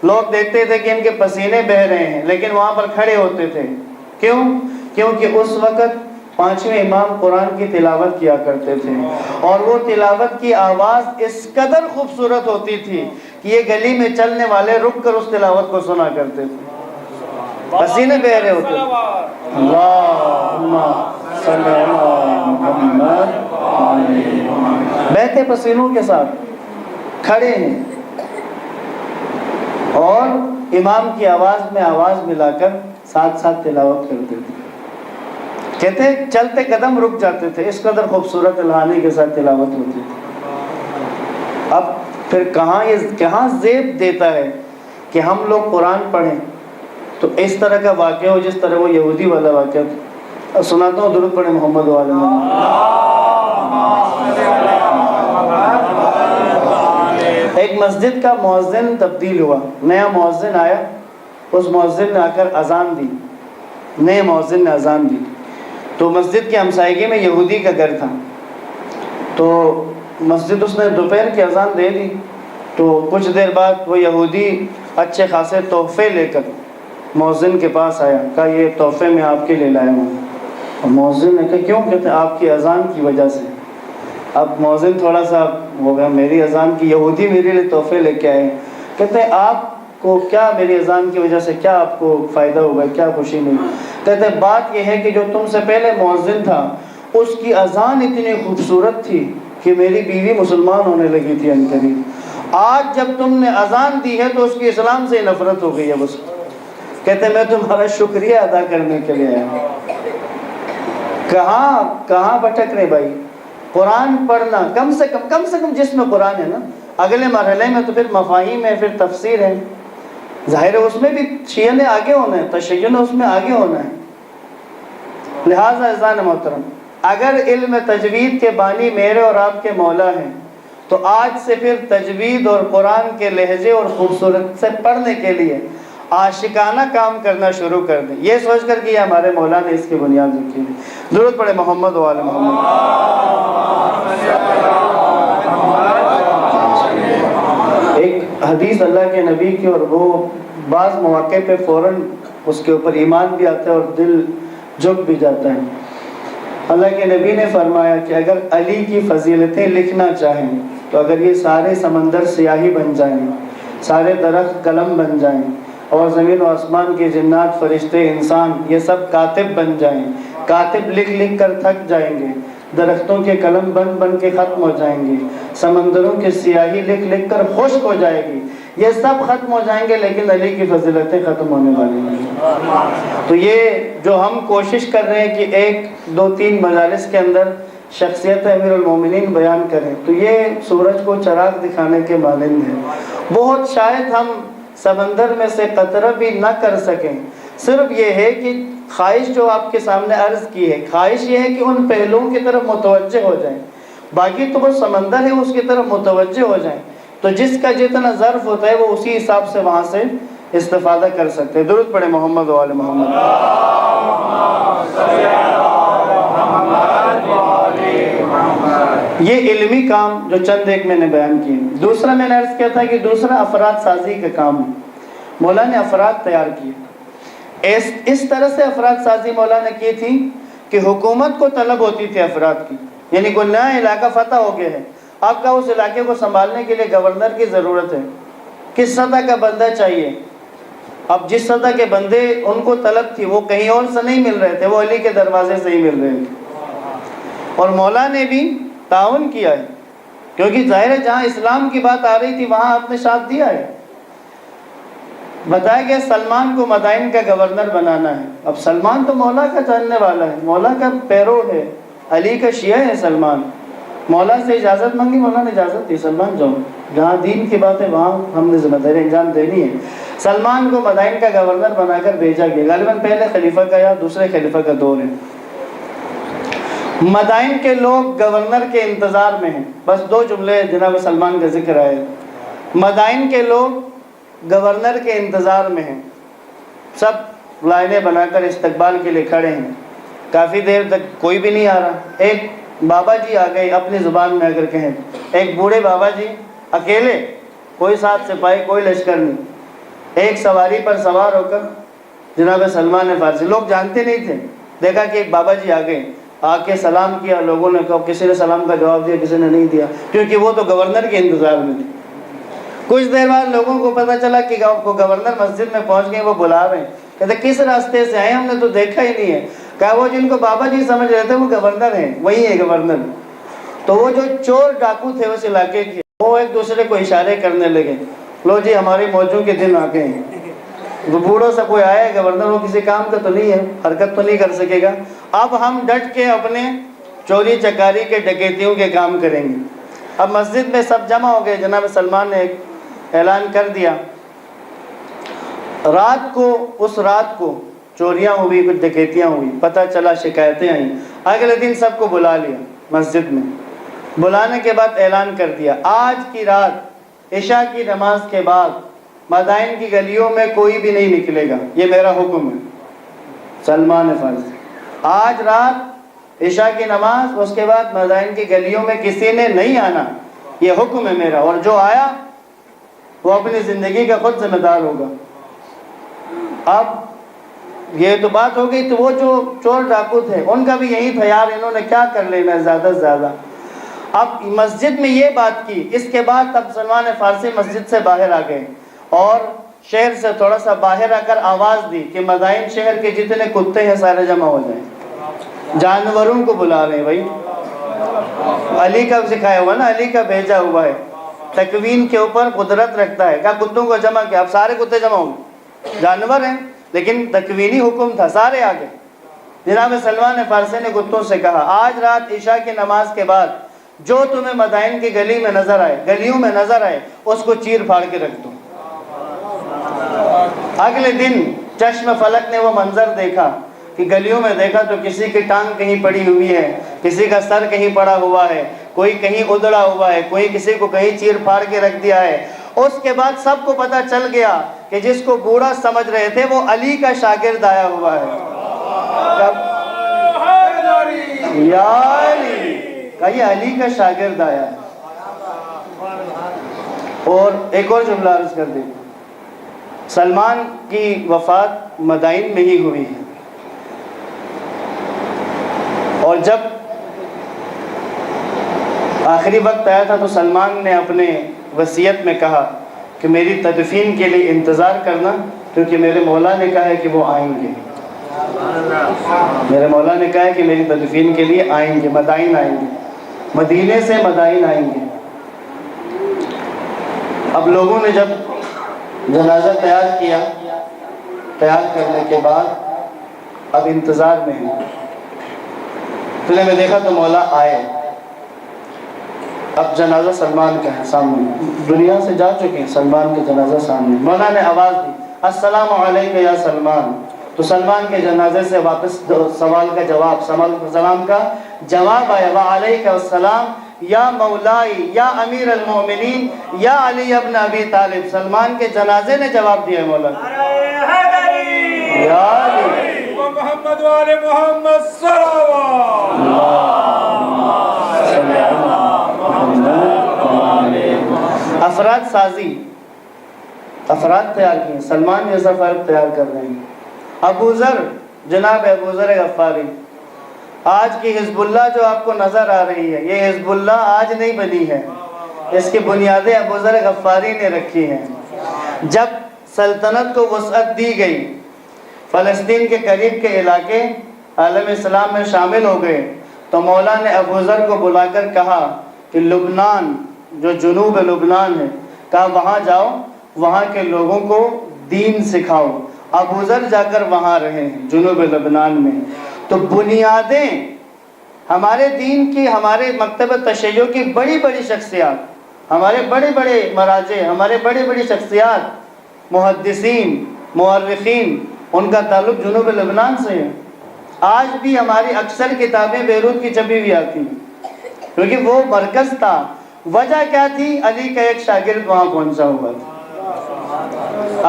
لوگ دیکھتے تھے کہ ان کے پسینے بہہ رہے ہیں لیکن وہاں پر کھڑے ہوتے تھے. کیوں؟ کیونکہ اس وقت پانچویں امام قرآن کی تلاوت کیا کرتے تھے, اور وہ تلاوت کی آواز اس قدر خوبصورت ہوتی تھی کہ یہ گلی میں چلنے والے رک کر اس تلاوت کو سنا کرتے تھے, پسینے بہہ رہے ہوتے تھے. اللہم صلی علی محمد, بہتے پسینوں کے ساتھ کھڑے ہیں اور امام کی آواز میں آواز ملا کر ساتھ ساتھ تلاوت کرتے تھے. کہتے ہیں چلتے قدم رک جاتے تھے, اس قدر خوبصورت الہانی کے ساتھ تلاوت ہوتی تھی. اب پھر کہاں زیب دیتا ہے کہ ہم لوگ قرآن پڑھیں تو اس طرح کا واقعہ ہو جس طرح وہ یہودی والا واقعہ. سناتا ہوں, درود پڑھیں محمد والے. ایک مسجد کا مؤذن تبدیل ہوا، نیا مؤذن آیا، اس مؤذن نے آ کر اذان دی، نئے مؤذن نے اذان دی، تو مسجد کی ہمسائیگی میں یہودی کا گھر تھا، تو مسجد اس نے دوپہر کی اذان دے دی، تو کچھ دیر بعد وہ یہودی اچھے خاصے تحفے لے کر مؤذن کے پاس آیا، کہا یہ تحفے میں آپ کے لیے لایا ہوں، اور مؤذن نے کہا کیوں؟ کہتے ہیں آپ کی اذان کی وجہ سے۔ اب مؤذن تھوڑا سا ہو گیا، میری اذان کی، یہودی میرے لیے تحفے لے کے آئے، کہتے ہیں آپ کو کیا میری اذان کی وجہ سے کیا آپ کو فائدہ ہوگا، کیا خوشی ملی؟ کہتے ہیں بات یہ ہے کہ جو تم سے پہلے مؤذن تھا اس کی اذان اتنی خوبصورت تھی کہ میری بیوی مسلمان ہونے لگی تھی عنقریب، آج جب تم نے اذان دی ہے تو اس کی اسلام سے نفرت ہو گئی ہے بس۔ کہتے ہیں میں تمہارا شکریہ ادا کرنے کے لیے آیا ہوں۔ کہاں بھٹک رہے بھائی؟ قرآن پڑھنا، کم سے کم جس میں قرآن ہے نا، اگلے مرحلے میں تو پھر مفاہیم ہے، پھر تفسیر ہے، ظاہر ہے اس میں بھی شیعہ نے آگے ہونا ہے، تشیع نے اس میں آگے ہونا ہے۔ لہٰذا عزیزان محترم، اگر علم تجوید کے بانی میرے اور آپ کے مولا ہیں تو آج سے پھر تجوید اور قرآن کے لہجے اور خوبصورت سے پڑھنے کے لیے عاشقانہ کام کرنا شروع کر دیں، یہ سوچ کر کہ یہ ہمارے مولا نے اس کی بنیاد رکھی ہے۔ درود پڑھے محمد و آل محمد۔ ایک حدیث اللہ کے نبی کی، اور وہ بعض مواقع پہ فوراً اس کے اوپر ایمان بھی آتا ہے اور دل جھک بھی جاتا ہے۔ اللہ کے نبی نے فرمایا کہ اگر علی کی فضیلتیں لکھنا چاہیں تو اگر یہ سارے سمندر سیاہی بن جائیں، سارے درخت قلم بن جائیں، اور زمین و آسمان کے جنات فرشتے انسان یہ سب کاتب بن جائیں، کاتب لکھ لکھ کر تھک جائیں گے، درختوں کے قلم بن بن کے ختم ہو جائیں گے، سمندروں کی سیاہی لکھ لکھ کر خشک ہو جائے گی، یہ سب ختم ہو جائیں گے، لیکن علی کی فضیلتیں ختم ہونے والی ہیں۔ تو یہ جو ہم کوشش کر رہے ہیں کہ 1-2-3 مجالس کے اندر شخصیت امیر المومنین بیان کریں، تو یہ سورج کو چراغ دکھانے کے مانند ہے۔ بہت شاید ہم سمندر میں سے قطرہ بھی نہ کر سکیں، صرف یہ ہے کہ خواہش جو آپ کے سامنے عرض کی ہے، خواہش یہ ہے کہ ان پہلوؤں کی طرف متوجہ ہو جائیں، باقی تو وہ سمندر ہے اس کی طرف متوجہ ہو جائیں، تو جس کا جتنا ظرف ہوتا ہے وہ اسی حساب سے وہاں سے استفادہ کر سکتے ہیں۔ درود پڑھے محمد و آل محمد۔ یہ علمی کام جو چند ایک میں نے بیان کیے۔ دوسرا میں نے عرض کیا تھا کہ دوسرا افراد سازی کا کام ہے، مولا نے افراد تیار کیے، اس طرح سے افراد سازی مولا نے کی تھی کہ حکومت کو طلب ہوتی تھی افراد کی، یعنی کوئی نیا علاقہ فتح ہو گیا ہے، آپ کا اس علاقے کو سنبھالنے کے لیے گورنر کی ضرورت ہے، کس سطح کا بندہ چاہیے؟ اب جس سطح کے بندے ان کو طلب تھی وہ کہیں اور سے نہیں مل رہے تھے، وہ علی کے دروازے سے ہی مل رہے تھے، اور مولا نے بھی تعاون کیا ہے، کیونکہ ظاہر ہے جہاں اسلام کی بات آ رہی تھی وہاں آپ نے ساتھ دیا ہے۔ بتایا گیا سلمان کو مدائن کا گورنر بنانا ہے، اب سلمان تو مولا کا جاننے والا ہے، مولا کا پیرو ہے، علی کا شیعہ ہے سلمان، مولا سے اجازت مانگی، مولا نے اجازت دی، سلمان جاؤ، جہاں دین کی بات ہے وہاں ہم نے ذمہ داری انجام دینی ہے۔ سلمان کو مدائن کا گورنر بنا کر بھیجا گیا، غالباً پہلے خلیفہ کا یا دوسرے خلیفہ کا دور ہے۔ مدائن کے لوگ گورنر کے انتظار میں ہیں، بس 2 جملے جناب سلمان کا ذکر آئے، مدائن کے لوگ گورنر کے انتظار میں ہیں، سب لائنیں بنا کر استقبال کے لیے کھڑے ہیں، کافی دیر تک کوئی بھی نہیں آ رہا۔ ایک بابا جی آ گئے، اپنی زبان میں اگر کہیں، ایک بوڑھے بابا جی اکیلے، کوئی ساتھ سپاہی، کوئی لشکر نہیں، ایک سواری پر سوار ہو کر جناب سلمان فارسی، لوگ جانتے نہیں تھے، دیکھا کہ ایک بابا جی آ گئے، آ کے سلام کیا، لوگوں نے کہا، کسی نے سلام کا جواب دیا، کسی نے نہیں دیا، کیونکہ وہ تو گورنر کے انتظار میں تھے۔ کچھ دیر بعد لوگوں کو پتہ چلا کہ گورنر مسجد میں پہنچ گئے، وہ بلا رہے ہیں، کہتے کس راستے سے آئے، ہم نے تو دیکھا ہی نہیں ہے، کہا وہ جن کو بابا جی سمجھ رہے تھے وہ گورنر ہیں، وہی ہے گورنر۔ تو وہ جو چور ڈاکو تھے اس علاقے کے، وہ ایک دوسرے کو اشارے کرنے لگے، لو جی ہمارے موجوں کے دن آ گئے ہیں، وہ بوڑھوں سے کوئی آیا ہے گورنر، وہ کسی کام کا تو نہیں ہے، حرکت تو نہیں کر سکے گا، اب ہم ڈٹ کے اپنے چوری چکاری کے ڈکیتیوں کے کام کریں گے۔ اب مسجد میں سب جمع ہو گئے، جناب سلمان نے ایک اعلان کر دیا، اس رات کو چوریاں ہوئی، کچھ ڈکیتیاں ہوئی، پتہ چلا، شکایتیں آئیں، اگلے دن سب کو بلا لیا مسجد میں، بلانے کے بعد اعلان کر دیا آج کی رات عشاء کی نماز کے بعد مدائن کی گلیوں میں کوئی بھی نہیں نکلے گا، یہ میرا حکم ہے۔ سلمان فارسی، آج رات عشاء کی نماز اس کے بعد مدائن کی گلیوں میں کسی نے نہیں آنا، یہ حکم ہے میرا، اور جو آیا وہ اپنی زندگی کا خود ذمہ دار ہوگا۔ اب یہ تو بات ہو گئی، تو وہ جو چور ڈاکو تھے ان کا بھی یہی تھا، یار انہوں نے کیا کر لینا زیادہ سے زیادہ۔ اب مسجد میں یہ بات کی، اس کے بعد تب سلمان فارسی مسجد سے باہر آ گئے اور شہر سے تھوڑا سا باہر آ کر آواز دی کہ مدائن شہر کے جتنے کتے ہیں سارے جمع ہو جائیں، جانوروں کو بلا رہے ہیں۔ بھائی علی کا سکھایا ہوا نا، علی کا بھیجا ہوا ہے، تکوین کے اوپر قدرت رکھتا ہے، کہا کتوں کو جمع کیا، اب سارے کتے جمع ہوں گے، جانور ہیں لیکن تکوینی حکم تھا، سارے آ گئے۔ جناب سلمان فارسی نے کتوں سے کہا آج رات عشاء کی نماز کے بعد جو تمہیں مدائن کی گلی میں نظر آئے، گلیوں میں نظر آئے، اس کو چیر پھاڑ کے رکھ دو۔ اگلے دن چشم فلک نے وہ منظر دیکھا کہ گلیوں میں دیکھا تو کسی کی ٹانگ کہیں پڑی ہوئی ہے، کسی کا سر کہیں پڑا ہوا ہے، کوئی کہیں ادڑا ہوا ہے، کوئی کسی کو کہیں چیر پھاڑ کے رکھ دیا ہے۔ اس کے بعد سب کو پتہ چل گیا کہ جس کو بوڑھا سمجھ رہے تھے وہ علی کا شاگرد آیا ہوا ہے۔ یا علی، کہا یہ علی کا شاگرد آیا ہے۔ اور ایک اور جملہ عرض کر دیں، سلمان کی وفات مدائن میں ہی ہوئی ہے، اور جب آخری وقت آیا تھا تو سلمان نے اپنے وصیت میں کہا کہ میری تدفین کے لیے انتظار کرنا، کیونکہ میرے مولا نے کہا ہے کہ وہ آئیں گے، میرے مولا نے کہا ہے کہ میری تدفین کے لیے آئیں گے، مدائن آئیں گے، مدینے سے مدائن آئیں گے۔ اب لوگوں نے جب جنازہ تیار کیا، تیار کرنے کے بعد اب انتظار میں ہیں، پھر میں دیکھا تو مولا آئے، اب جنازہ سلمان کا ہے سامنے، دنیا سے جا چکے ہیں، سلمان کے جنازہ سامنے، مولا نے آواز دی السلام علیکم یا سلمان، تو سلمان کے جنازے سے واپس سوال کا جواب، سلام کا جواب آیا وعلیکم السلام یا مولائی یا امیر المومنین یا علی ابن ابی طالب۔ سلمان کے جنازے نے جواب دیا مولا یا علی محمد وآل محمد صلوات۔ افراد سازی، افراد تیار کیے، سلمان جیسا فرد تیار کر رہے ہیں۔ ابو ذر، جناب ابو ذر غفاری، آج کی حزب اللہ جو آپ کو نظر آ رہی ہے، یہ حزب اللہ آج نہیں بنی ہے، اس کی بنیادیں ابو ذر غفاری نے رکھی ہیں۔ جب سلطنت کو وسعت دی گئی، فلسطین کے قریب کے علاقے عالم اسلام میں شامل ہو گئے، تو مولا نے ابو ذر کو بلا کر کہا کہ لبنان جو جنوب لبنان ہے، کہا وہاں جاؤ، وہاں کے لوگوں کو دین سکھاؤ۔ ابو ذر جا کر وہاں رہے ہیں جنوب لبنان میں۔ تو بنیادیں ہمارے دین کی، ہمارے مکتبہ تشیع کی بڑی بڑی شخصیات، ہمارے بڑے بڑے مراجع، ہمارے بڑی بڑی شخصیات، محدثین، مورخین، ان کا تعلق جنوب لبنان سے ہے۔ آج بھی ہماری اکثر کتابیں بیروت کی چھپی ہوئی آتی ہیں، کیونکہ وہ مرکز تھا۔ وجہ کیا تھی؟ علی کا ایک شاگرد وہاں پہنچا ہوا تھا،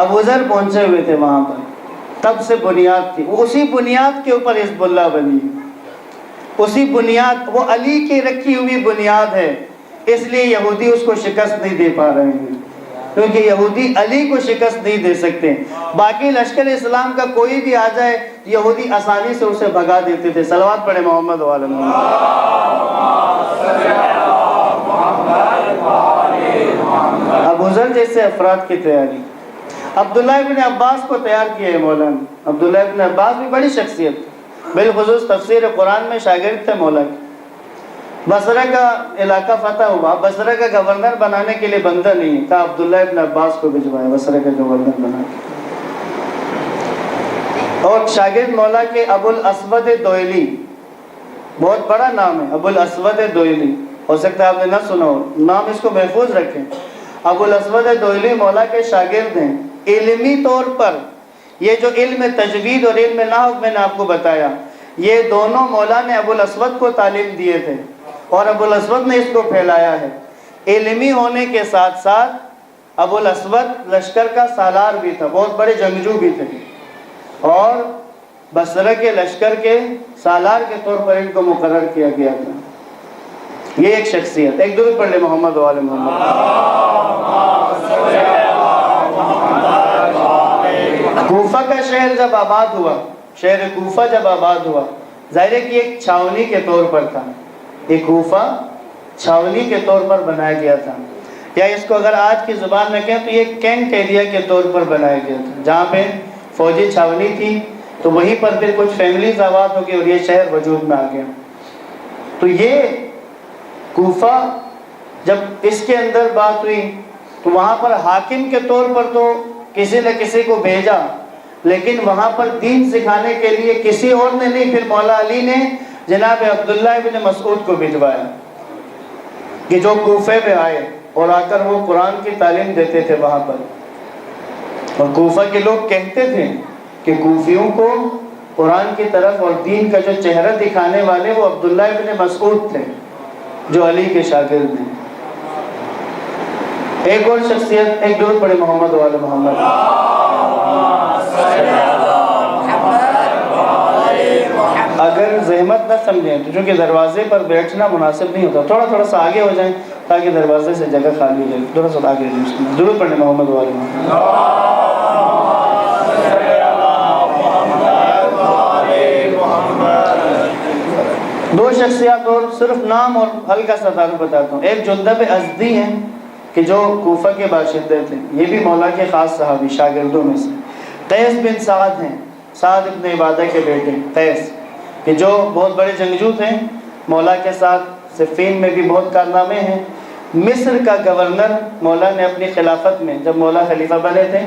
ابو ذر پہنچے ہوئے تھے وہاں پر، تب سے بنیاد تھی، اسی بنیاد کے اوپر حزب اللہ بنی، اسی بنیاد، وہ علی کی رکھی ہوئی بنیاد ہے، اس لیے یہودی اس کو شکست نہیں دے پا رہے ہیں، کیونکہ یہودی علی کو شکست نہیں دے سکتے۔ باقی لشکر اسلام کا کوئی بھی آ جائے، یہودی آسانی سے اسے بھگا دیتے تھے۔ صلوات پڑھے محمد وعلی محمد۔ ابو ذر جیسے افراد کی تیاری۔ عبداللہ ابن عباس کو تیار کیا ہے مولانا۔ عبداللہ ابن عباس بھی بڑی شخصیت، بالخصوص تفسیر قرآن میں شاگرد تھے مولا کے۔ بصرہ کا علاقہ فتح ہوا، بصرہ کا گورنر بنانے کے لیے بندہ نہیں تھا، عبداللہ ابن عباس کو بھجوایا بصرہ کا گورنر بنا کے۔ اور شاگرد مولا کے ابو الاسود دوئلی، بہت بڑا نام ہے ابو الاسود دوئلی، ہو سکتا ہے آپ نے نہ سنا ہو، نام اس کو محفوظ رکھیں۔ ابو الاسود دوئلی مولا کے شاگرد ہیں۔ علمی طور پر یہ جو علم تجوید اور علم نحو میں نے آپ کو بتایا، یہ دونوں مولا نے ابو الاسود کو تعلیم دیے تھے، اور ابو الاسود نے اس کو پھیلایا ہے۔ علمی ہونے کے ساتھ ساتھ ابو الاسود لشکر کا سالار بھی تھا، بہت بڑے جنگجو بھی تھے، اور بصرہ کے لشکر کے سالار کے طور پر ان کو مقرر کیا گیا تھا۔ یہ ایک شخصیت۔ ایک درود پڑھ لے محمد و آل محمد۔ کوفہ کا شہر جب آباد ہوا، شہر کوفہ جب آباد ہوا، ظاہر ہے کہ ایک چھاونی کے طور پر تھا، یہ کوفہ چھاونی کے طور پر بنایا گیا تھا، یا اس کو اگر آج کی زبان میں کہیں تو یہ کینٹ ایریا کے طور پر بنایا گیا تھا، جہاں پہ فوجی چھاونی تھی، تو وہیں پر پھر کچھ فیملیز آباد ہو گئی اور یہ شہر وجود میں آ گیا۔ تو یہ کوفہ جب اس کے اندر بات ہوئی تو وہاں پر حاکم کے طور پر تو کسی نہ کسی کو بھیجا، لیکن وہاں پر دین سکھانے کے لیے کسی اور نے نہیں، پھر مولا علی نے جناب عبداللہ ابن مسعود کو بھجوایا کہ جو کوفے میں آئے اور آ کر وہ قرآن کی تعلیم دیتے تھے وہاں پر۔ اور کوفہ کے لوگ کہتے تھے کہ کوفیوں کو قرآن کی طرف اور دین کا جو چہرہ دکھانے والے وہ عبداللہ ابن مسعود تھے جو علی کے شاگرد ہیں۔ ایک اور شخصیت، ایک درود پڑھے محمد و آل محمد۔ اگر زحمت نہ سمجھیں تو چونکہ دروازے پر بیٹھنا مناسب نہیں ہوتا، تھوڑا تھوڑا سا آگے ہو جائیں تاکہ دروازے سے جگہ خالی ہو جائے، تھوڑا سا آگے جائیں۔ درود پڑھے محمد و آل محمد۔ دو شخصیات اور صرف نام اور ہلکا سا تعارف بتاتا ہوں۔ ایک جندب ازدی ہیں کہ جو کوفہ کے باشندے تھے، یہ بھی مولا کے خاص صحابی شاگردوں میں سے۔ قیس بن سعد ہیں، سعد ابن عبادہ کے بیٹے قیس، کہ جو بہت بڑے جنگجو تھے، مولا کے ساتھ صفین میں بھی بہت کارنامے ہیں۔ مصر کا گورنر مولا نے اپنی خلافت میں، جب مولا خلیفہ بنے تھے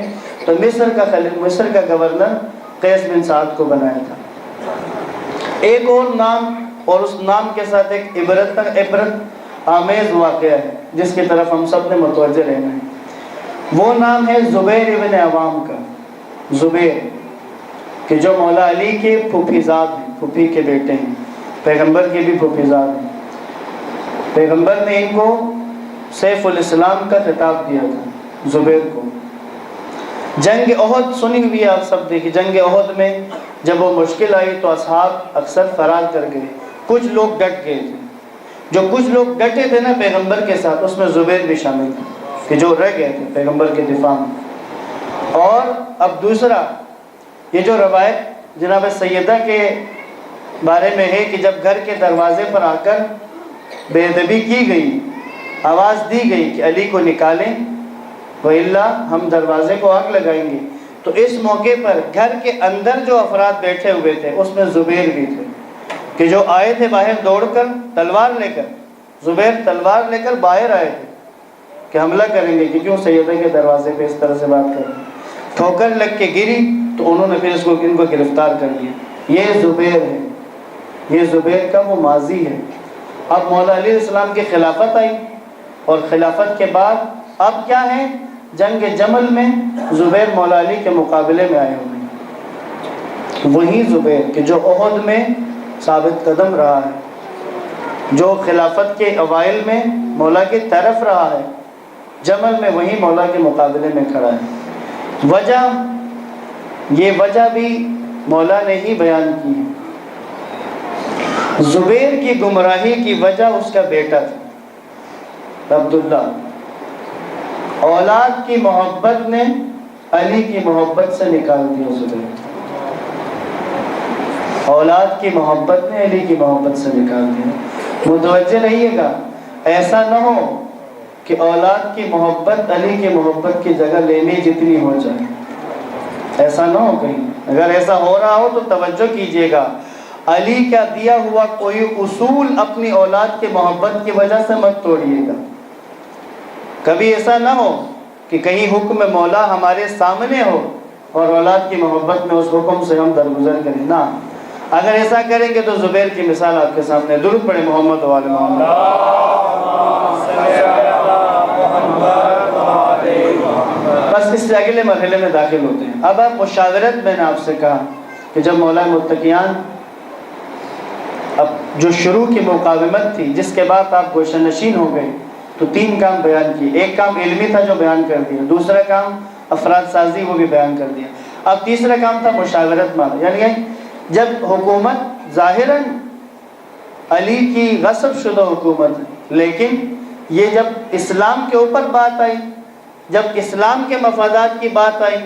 تو مصر کا گورنر قیس بن سعد کو بنایا تھا۔ ایک اور نام اور اس نام کے ساتھ ایک عبرت آمیز واقعہ ہے جس کی طرف ہم سب نے متوجہ رہنا ہے، وہ نام ہے زبیر ابن عوام کا۔ زبیر کہ جو مولا علی کے پھوپھیزاد ہیں، پھوپھی کے بیٹے ہیں، پیغمبر کے بھی پھوپھیزاد ہیں۔ پیغمبر نے ان کو سیف الاسلام کا خطاب دیا تھا زبیر کو۔ جنگ احد سنی ہوئی ہے آپ سب دیکھیں، جنگ احد میں جب وہ مشکل آئی تو اصحاب اکثر فرار کر گئے، کچھ لوگ ڈٹ گئے تھے۔ جو کچھ لوگ ڈٹے تھے نا پیغمبر کے ساتھ، اس میں زبیر بھی شامل تھے کہ جو رہ گئے تھے پیغمبر کے دفاع میں۔ اور اب دوسرا، یہ جو روایت جناب سیدہ کے بارے میں ہے کہ جب گھر کے دروازے پر آ کر بے ادبی کی گئی، آواز دی گئی کہ علی کو نکالیں وَإِلَّا ہم دروازے کو آگ لگائیں گے، تو اس موقع پر گھر کے اندر جو افراد بیٹھے ہوئے تھے اس میں زبیر بھی تھے کہ جو آئے تھے باہر دوڑ کر تلوار لے کر، زبیر تلوار لے کر باہر آئے تھے کہ حملہ کریں گے کہ کیوں سیدہ کے دروازے پہ اس طرح سے بات کریں۔ ٹھوکر لگ کے گری تو انہوں نے پھر ان کو گرفتار کر لیا۔ یہ زبیر ہے، یہ زبیر کا وہ ماضی ہے۔ اب مولا علیہ السلام کی خلافت آئی اور خلافت کے بعد اب کیا ہے، جنگ جمل میں زبیر مولا علی کے مقابلے میں آئے ہوئے ہیں۔ وہی زبیر کہ جو احد میں ثابت قدم رہا ہے، جو خلافت کے اوائل میں مولا کی طرف رہا ہے، جمل میں وہی مولا کے مقابلے میں کھڑا ہے۔ وجہ، یہ وجہ بھی مولا نے ہی بیان کی ہے۔ زبیر کی گمراہی کی وجہ اس کا بیٹا تھا عبداللہ۔ اولاد کی محبت نے علی کی محبت سے نکال دیا زبیر، اولاد کی محبت نے علی کی محبت سے نکال دیا۔ متوجہ رہیے گا، ایسا نہ ہو کہ اولاد کی محبت علی کی محبت کی جگہ لینے جتنی ہو جائے، ایسا نہ ہو کہیں۔ اگر ایسا ہو رہا ہو تو توجہ کیجئے گا، علی کا دیا ہوا کوئی اصول اپنی اولاد کی محبت کی وجہ سے مت توڑیے گا۔ کبھی ایسا نہ ہو کہ کہیں حکم مولا ہمارے سامنے ہو اور اولاد کی محبت میں اس حکم سے ہم درگزر کریں، نہ۔ اگر ایسا کریں گے تو زبیر کی مثال آپ کے سامنے۔ درود پڑھیں محمد و آل محمد۔ بس اس سے اگلے مرحلے میں داخل ہوتے ہیں۔ اب آپ مشاورت، میں نے آپ سے کہا کہ جب مولا متقیان اب جو شروع کی مقاومت تھی، جس کے بعد آپ گوشہ نشین ہو گئے، تو 3 کام بیان کیے. ایک کام علمی تھا جو بیان کر دیا, دوسرا کام افراد سازی وہ بھی بیان کر دیا, اب تیسرا کام تھا مشاورت مانا. یعنی جب حکومت ظاہراً علی کی غصب شدہ حکومت ہے, لیکن یہ جب اسلام کے اوپر بات آئی, جب اسلام کے مفادات کی بات آئی,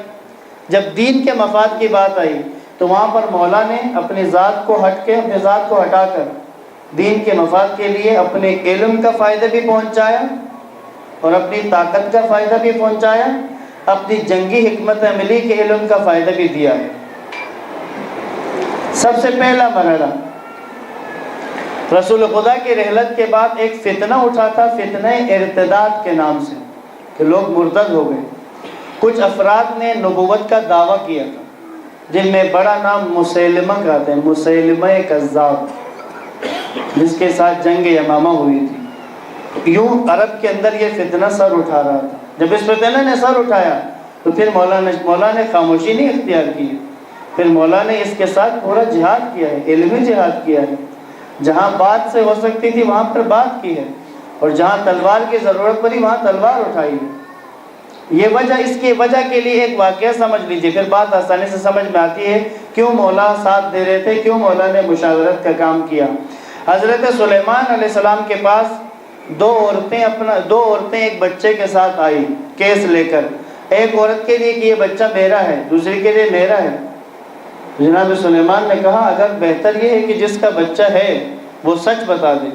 جب دین کے مفاد کی بات آئی, تو وہاں پر مولا نے اپنی ذات کو ہٹا کر دین کے مفاد کے لیے اپنے علم کا فائدہ بھی پہنچایا اور اپنی طاقت کا فائدہ بھی پہنچایا, اپنی جنگی حکمت عملی کے علم کا فائدہ بھی دیا ہے. سب سے پہلا مرحلہ رسول خدا کی رحلت کے بعد ایک فتنہ اٹھا تھا, فتنہ ارتداد کے نام سے, کہ لوگ مرتد ہو گئے. کچھ افراد نے نبوت کا دعویٰ کیا تھا, جن میں بڑا نام مسیلمہ کا ہے, مسیلمہ کذاب, جس کے ساتھ جنگ یمامہ ہوئی تھی. یوں عرب کے اندر یہ فتنہ سر اٹھا رہا تھا. جب اس فتنہ نے سر اٹھایا تو پھر مولا نے خاموشی نہیں اختیار کی, پھر مولا نے اس کے ساتھ پورا جہاد کیا ہے, علمی جہاد کیا ہے. جہاں بات سے ہو سکتی تھی وہاں پر بات کی ہے, اور جہاں تلوار کی ضرورت پڑی وہاں تلوار اٹھائی ہے. یہ وجہ, اس کی وجہ کے لیے ایک واقعہ سمجھ لیجئے, پھر بات آسانی سے سمجھ میں آتی ہے کیوں مولا ساتھ دے رہے تھے, کیوں مولا نے مشاورت کا کام کیا. حضرت سلیمان علیہ السلام کے پاس دو عورتیں ایک بچے کے ساتھ آئی کیس لے کر. ایک عورت کے لیے کہ یہ بچہ میرا ہے, دوسری کے لیے میرا ہے. جناب سلیمان نے کہا اگر بہتر یہ ہے کہ جس کا بچہ ہے وہ سچ بتا دے,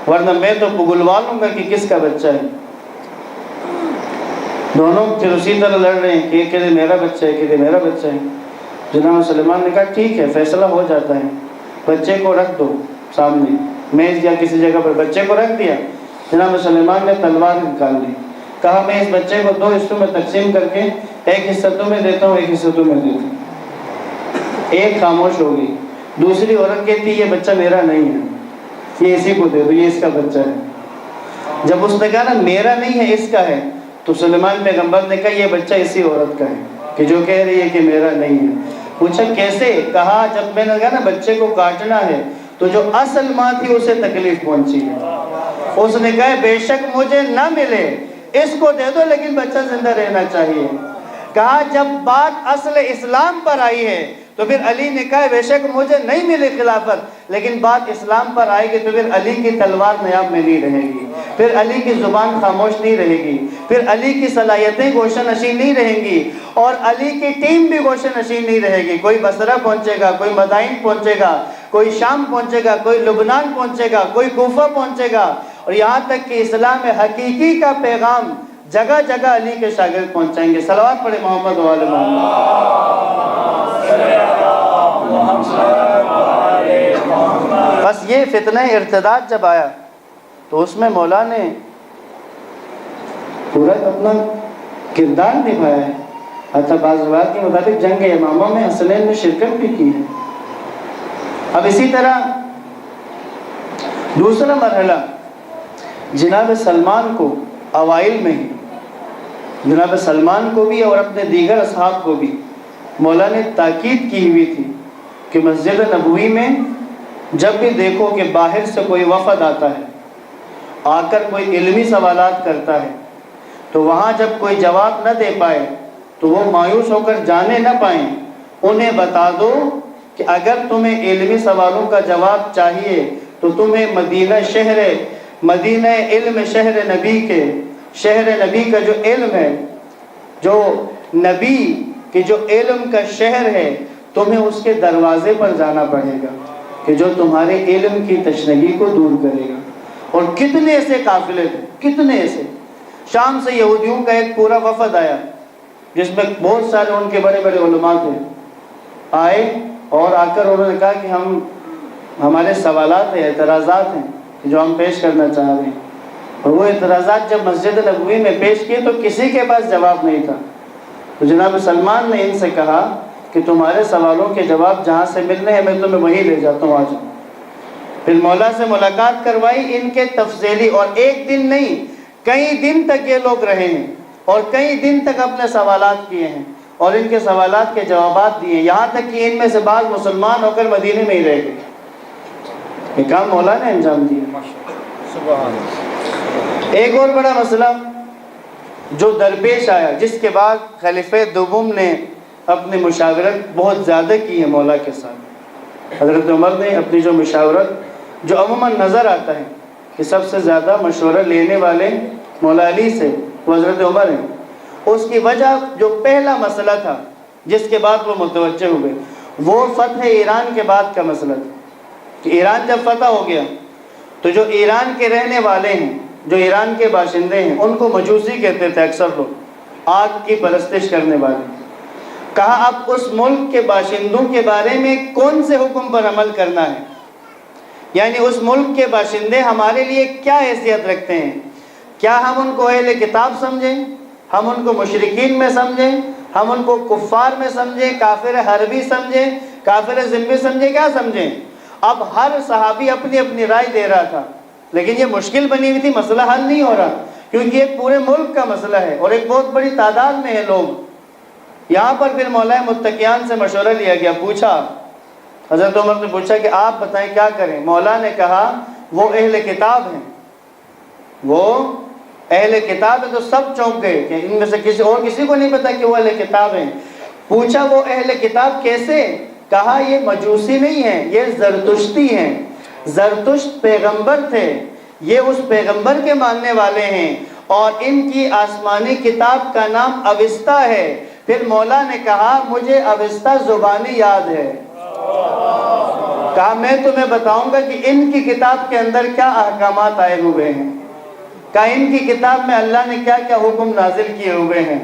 ورنہ میں تو بگلوا لوں گا کہ کس کا بچہ ہے. دونوں پھر اسی طرح لڑ رہے ہیں کہ ایک کہتے میرا بچہ ہے, کہتے میرا بچہ ہے. جناب سلیمان نے کہا ٹھیک ہے, فیصلہ ہو جاتا ہے, بچے کو رکھ دو سامنے میز یا کسی جگہ پر. بچے کو رکھ دیا. جناب سلیمان نے تلوار نکال لی, کہا میں اس بچے کو 2 حصوں میں تقسیم کر کے ایک حصہ تمہیں دیتا ہوں, ایک حصہ تمہیں دیتا ہوں. ایک خاموش ہو گئی. دوسری عورت کہتی یہ بچہ میرا نہیں ہے, یہ اسی کو دے دو, یہ اس کا بچہ ہے. جب اس نے کہا نا میرا نہیں ہے اس کا ہے, تو سلیمان پیغمبر نے کہا یہ بچہ اسی عورت کا ہے کہ جو کہہ رہی ہے کہ میرا نہیں ہے. پوچھا کیسے؟ کہا جب میں نے کہا نا بچے کو کاٹنا ہے تو جو اصل ماں تھی اسے تکلیف پہنچی ہے. اس نے کہا بے شک مجھے نہ ملے, اس کو دے دو لیکن بچہ زندہ رہنا چاہیے. کہا جب بات اصل اسلام پر آئی ہے تو پھر علی نے کہا بے شک مجھے نہیں ملی خلافت, لیکن بات اسلام پر آئے گی تو پھر علی کی تلوار نیاب میں نہیں رہے گی, پھر علی کی زبان خاموش نہیں رہے گی, پھر علی کی صلاحیتیں گوشہ نشین نہیں رہیں گی, اور علی کی ٹیم بھی گوشہ نشین نہیں رہے گی. کوئی بصرہ پہنچے گا, کوئی مدائن پہنچے گا, کوئی شام پہنچے گا, کوئی لبنان پہنچے گا, کوئی کوفہ پہنچے گا, اور یہاں تک کہ اسلام حقیقی کا پیغام جگہ جگہ علی کے شاگرد پہنچائیں گے. صلوات پڑھے محمد و آل محمد. بس یہ فتنہ ارتداد جب آیا تو اس میں مولا نے پورا اپنا کردار نبھایا ہے. حتی بعض روایات کے مطابق جنگ یمامہ میں حسنین نے شرکت بھی کی ہے. اب اسی طرح دوسرا مرحلہ جناب سلمان کو اوائل میں ہی, جناب سلمان کو بھی اور اپنے دیگر اصحاب کو بھی مولا نے تاکید کی ہوئی تھی کہ مسجد نبوی میں جب بھی دیکھو کہ باہر سے کوئی وفد آتا ہے, آ کر کوئی علمی سوالات کرتا ہے, تو وہاں جب کوئی جواب نہ دے پائے تو وہ مایوس ہو کر جانے نہ پائیں. انہیں بتا دو کہ اگر تمہیں علمی سوالوں کا جواب چاہیے تو تمہیں مدینہ علم شہر نبی کے, شہر نبی کا جو علم ہے, جو نبی کہ جو علم کا شہر ہے, تمہیں اس کے دروازے پر جانا پڑے گا کہ جو تمہارے علم کی تشنگی کو دور کرے گا. اور کتنے ایسے قافلے تھے, کتنے ایسے. شام سے یہودیوں کا ایک پورا وفد آیا جس میں بہت سارے ان کے بڑے بڑے علماء تھے. آئے اور آ کر انہوں نے کہا کہ ہمارے سوالات ہیں, اعتراضات ہیں جو ہم پیش کرنا چاہ رہے ہیں. اور وہ اعتراضات جب مسجد نبوی میں پیش کیے تو کسی کے پاس جواب نہیں تھا. تو جناب سلمان نے ان سے کہا کہ تمہارے سوالوں کے جواب جہاں سے ملنے ہیں میں تمہیں وہیں لے جاتا ہوں, آ جاؤ. پھر مولا سے ملاقات کروائی ان کے تفصیلی, اور ایک دن نہیں کئی دن تک یہ لوگ رہے ہیں اور کئی دن تک اپنے سوالات کیے ہیں اور ان کے سوالات کے جوابات دیے, یہاں تک کہ ان میں سے بعض مسلمان ہو کر مدینے میں ہی رہ گئے. یہ کام مولا نے انجام دیا. ایک اور بڑا مسئلہ جو درپیش آیا، جس کے بعد خلیفہ دوم نے اپنی مشاورت بہت زیادہ کی ہے مولا کے ساتھ۔ حضرت عمر نے اپنی جو مشاورت، جو عموماً نظر آتا ہے کہ سب سے زیادہ مشورہ لینے والے مولا علی سے وہ حضرت عمر ہیں، اس کی وجہ جو پہلا مسئلہ تھا جس کے بعد وہ متوجہ ہوئے، وہ فتح ایران کے بعد کا مسئلہ تھا کہ ایران جب فتح ہو گیا تو جو ایران کے رہنے والے ہیں، جو ایران کے باشندے ہیں، ان کو مجوسی کہتے تھے اکثر لوگ، آگ کی پرستش کرنے والے۔ کہا اب اس ملک کے باشندوں کے بارے میں کون سے حکم پر عمل کرنا ہے، یعنی اس ملک کے باشندے ہمارے لیے کیا حیثیت رکھتے ہیں؟ کیا ہم ان کو اہل کتاب سمجھیں، ہم ان کو مشرکین میں سمجھیں، ہم ان کو کفار میں سمجھیں، کافر حربی سمجھیں، کافر ذمہ سمجھیں، کیا سمجھیں؟ اب ہر صحابی اپنی اپنی رائے دے رہا تھا، لیکن یہ مشکل بنی ہوئی تھی، مسئلہ حل نہیں ہو رہا، کیونکہ ایک پورے ملک کا مسئلہ ہے اور ایک بہت بڑی تعداد میں ہے لوگ۔ یہاں پر پھر مولا متقیان سے مشورہ لیا گیا، پوچھا، حضرت عمر نے پوچھا کہ آپ بتائیں کیا کریں؟ مولا نے کہا وہ اہل کتاب ہیں، وہ اہل کتاب ہے۔ تو سب چونک گئے کہ ان میں سے کسی کو نہیں پتا کہ وہ اہل کتاب ہیں۔ پوچھا وہ اہل کتاب کیسے؟ کہا یہ مجوسی نہیں ہیں، یہ زرتشتی ہیں، زرتشت پیغمبر تھے، یہ اس پیغمبر کے ماننے والے ہیں اور ان کی آسمانی کتاب کا نام اوستا ہے۔ پھر مولا نے کہا مجھے اوستا زبانی یاد ہے، کہا میں تمہیں بتاؤں گا کہ ان کی کتاب کے اندر کیا احکامات آئے ہوئے ہیں، کہا ان کی کتاب میں اللہ نے کیا کیا حکم نازل کیے ہوئے ہیں۔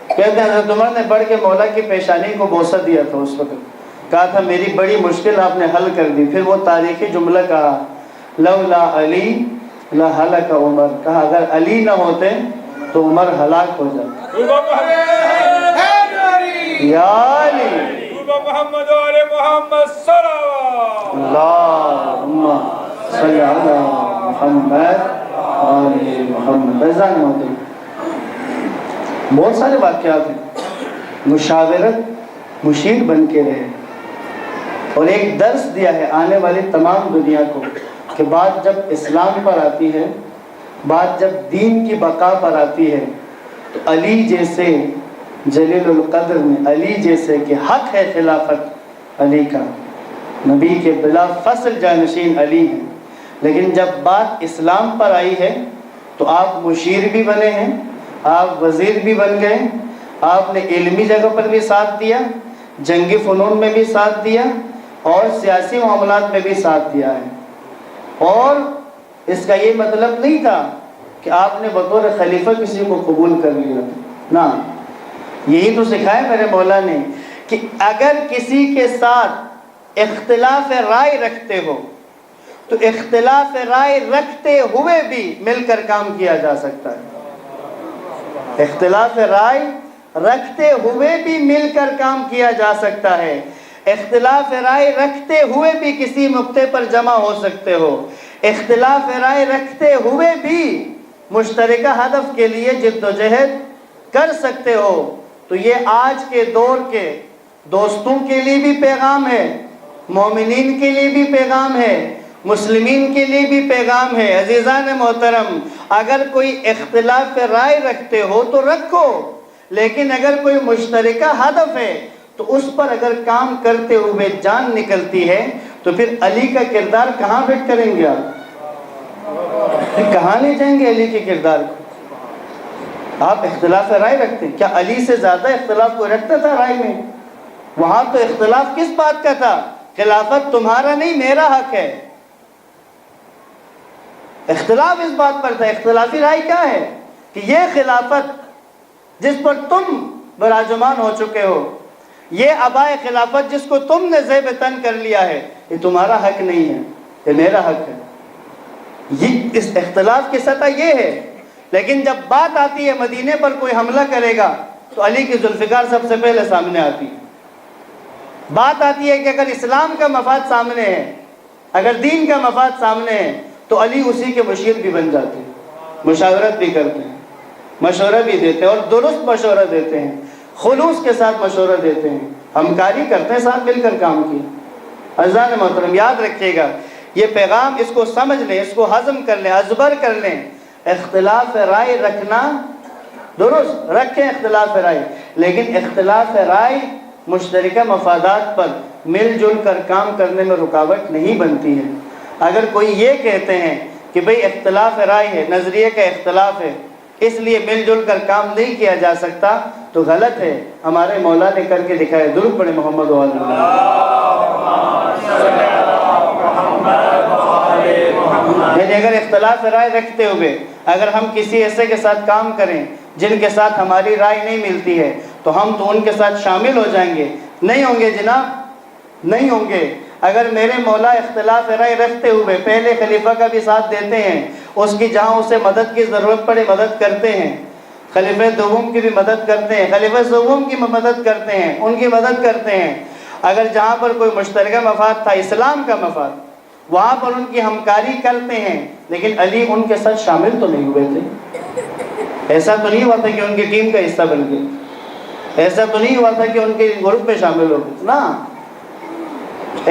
کہتے ہیں حضرت عمر نے بڑھ کے مولا کی پیشانی کو بوسہ دیا تھا، اس وقت کہا تھا میری بڑی مشکل آپ نے حل کر دی۔ پھر وہ تاریخی جملہ کہا لولا علی لہلک عمر، کہا اگر علی نہ ہوتے تو عمر ہلاک ہو جاتے۔ یا علی محمد آل محمد صلوات اللہم صلی علی محمد آل محمد۔ فیضان محمد بہت سارے واقعات ہیں، مشاورت مشیر بن کے رہے اور ایک درس دیا ہے آنے والی تمام دنیا کو کہ بات جب اسلام پر آتی ہے، بات جب دین کی بقا پر آتی ہے تو علی جیسے جلیل القدر میں، علی جیسے کہ حق ہے خلافت علی کا، نبی کے بلا فصل جانشین علی ہیں، لیکن جب بات اسلام پر آئی ہے تو آپ مشیر بھی بنے ہیں، آپ وزیر بھی بن گئے، آپ نے علمی جگہ پر بھی ساتھ دیا، جنگی فنون میں بھی ساتھ دیا اور سیاسی معاملات میں بھی ساتھ دیا ہے۔ اور اس کا یہ مطلب نہیں تھا کہ آپ نے بطور خلیفہ کسی کو قبول کر لیا تھا، نہ، یہی تو سکھایا میرے مولا نے کہ اگر کسی کے ساتھ اختلاف رائے رکھتے ہو تو اختلاف رائے رکھتے ہوئے بھی مل کر کام کیا جا سکتا ہے، اختلاف رائے رکھتے ہوئے بھی مل کر کام کیا جا سکتا ہے، اختلاف رائے رکھتے ہوئے بھی کسی نقطے پر جمع ہو سکتے ہو، اختلاف رائے رکھتے ہوئے بھی مشترکہ ہدف کے لیے جد و جہد کر سکتے ہو۔ تو یہ آج کے دور کے دوستوں کے لیے بھی پیغام ہے، مومنین کے لیے بھی پیغام ہے، مسلمین کے لیے بھی پیغام ہے۔ عزیزان محترم، اگر کوئی اختلاف رائے رکھتے ہو تو رکھو، لیکن اگر کوئی مشترکہ ہدف ہے تو اس پر اگر کام کرتے ہوئے جان نکلتی ہے تو پھر علی کا کردار کہاں فٹ کریں گے آپ؟ کہاں لے جائیں گے علی کے کردار کو؟ آپ اختلاف رائے رکھتے ہیں، کیا علی سے زیادہ اختلاف کوئی رکھتا تھا رائے میں؟ وہاں تو اختلاف کس بات کا تھا؟ خلافت تمہارا نہیں میرا حق ہے۔ اختلاف اس بات پر تھا، اختلافی رائے کیا ہے کہ یہ خلافت جس پر تم براجمان ہو چکے ہو، یہ ابائے خلافت جس کو تم نے زیب تن کر لیا ہے، یہ تمہارا حق نہیں ہے، یہ میرا حق ہے۔ یہ اس اختلاف کی سطح یہ ہے۔ لیکن جب بات آتی ہے مدینے پر کوئی حملہ کرے گا تو علی کی ذوالفقار سب سے پہلے سامنے آتی ہے۔ بات آتی ہے کہ اگر اسلام کا مفاد سامنے ہے، اگر دین کا مفاد سامنے ہے تو علی اسی کے مشیر بھی بن جاتے ہیں، مشاورت بھی کرتے ہیں، مشورہ بھی دیتے ہیں اور درست مشورہ دیتے ہیں، خلوص کے ساتھ مشورہ دیتے ہیں، ہمکاری کرتے ہیں، ساتھ مل کر کام کی۔ عزیزان محترم، یاد رکھیے گا یہ پیغام، اس کو سمجھ لیں، اس کو ہضم کر لیں، ازبر کر لیں۔ اختلاف رائے رکھنا درست، رکھیں اختلاف رائے، لیکن اختلاف رائے مشترکہ مفادات پر مل جل کر کام کرنے میں رکاوٹ نہیں بنتی ہے۔ اگر کوئی یہ کہتے ہیں کہ بھئی اختلاف رائے ہے، نظریے کا اختلاف ہے، اس لیے مل جل کر کام نہیں کیا جا سکتا، تو غلط ہے۔ ہمارے مولا نے کر کے دکھایا، درود پڑھیں محمد و آل محمد۔ یعنی اگر اختلاف رائے رکھتے ہوئے اگر ہم کسی ایسے کے ساتھ کام کریں جن کے ساتھ ہماری رائے نہیں ملتی ہے تو ہم تو ان کے ساتھ شامل ہو جائیں گے؟ نہیں ہوں گے جناب، نہیں ہوں گے۔ اگر میرے مولا اختلاف رائے رکھتے ہوئے پہلے خلیفہ کا بھی ساتھ دیتے ہیں، اس کی جہاں اسے مدد کی ضرورت پڑے مدد کرتے ہیں، خلیفہ دوم کی بھی مدد کرتے ہیں، خلیفہ دوم کی مدد کرتے ہیں، ان کی مدد کرتے ہیں، اگر جہاں پر کوئی مشترکہ مفاد تھا، اسلام کا مفاد، وہاں پر ان کی ہمکاری کرتے ہیں، لیکن علی ان کے ساتھ شامل تو نہیں ہوئے تھے۔ ایسا تو نہیں ہوا تھا کہ ان کی ٹیم کا حصہ بن گئے، ایسا تو نہیں ہوا تھا کہ ان کے گروپ میں شامل ہو گئے نا۔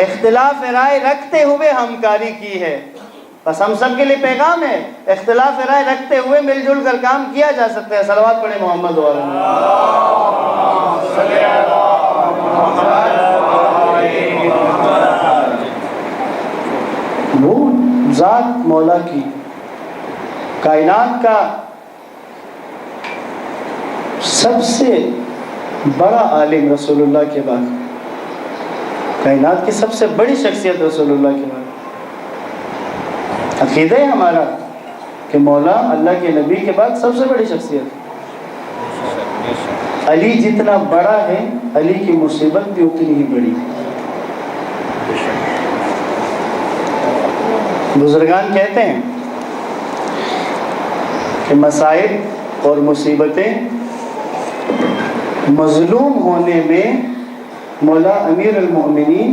اختلاف رائے رکھتے ہوئے ہمکاری کی ہے۔ بس ہم سب کے لیے پیغام ہے، اختلاف رائے رکھتے ہوئے مل جل کر کام کیا جا سکتا ہے۔ صلوات پڑھیں محمد و آل محمد۔ وہ ذات مولا کی، کائنات کا سب سے بڑا عالم رسول اللہ کے بعد، کائنات کی سب سے بڑی شخصیت رسول اللہ کے بعد، عقیدہ ہے ہمارا کہ مولا اللہ کے نبی کے بعد سب سے بڑی شخصیت۔ علی جتنا بڑا ہے، علی کی مصیبت بھی اتنی ہی بڑی ہے۔ بزرگان کہتے ہیں کہ مصائب اور مصیبتیں مظلوم ہونے میں مولا امیر المؤمنین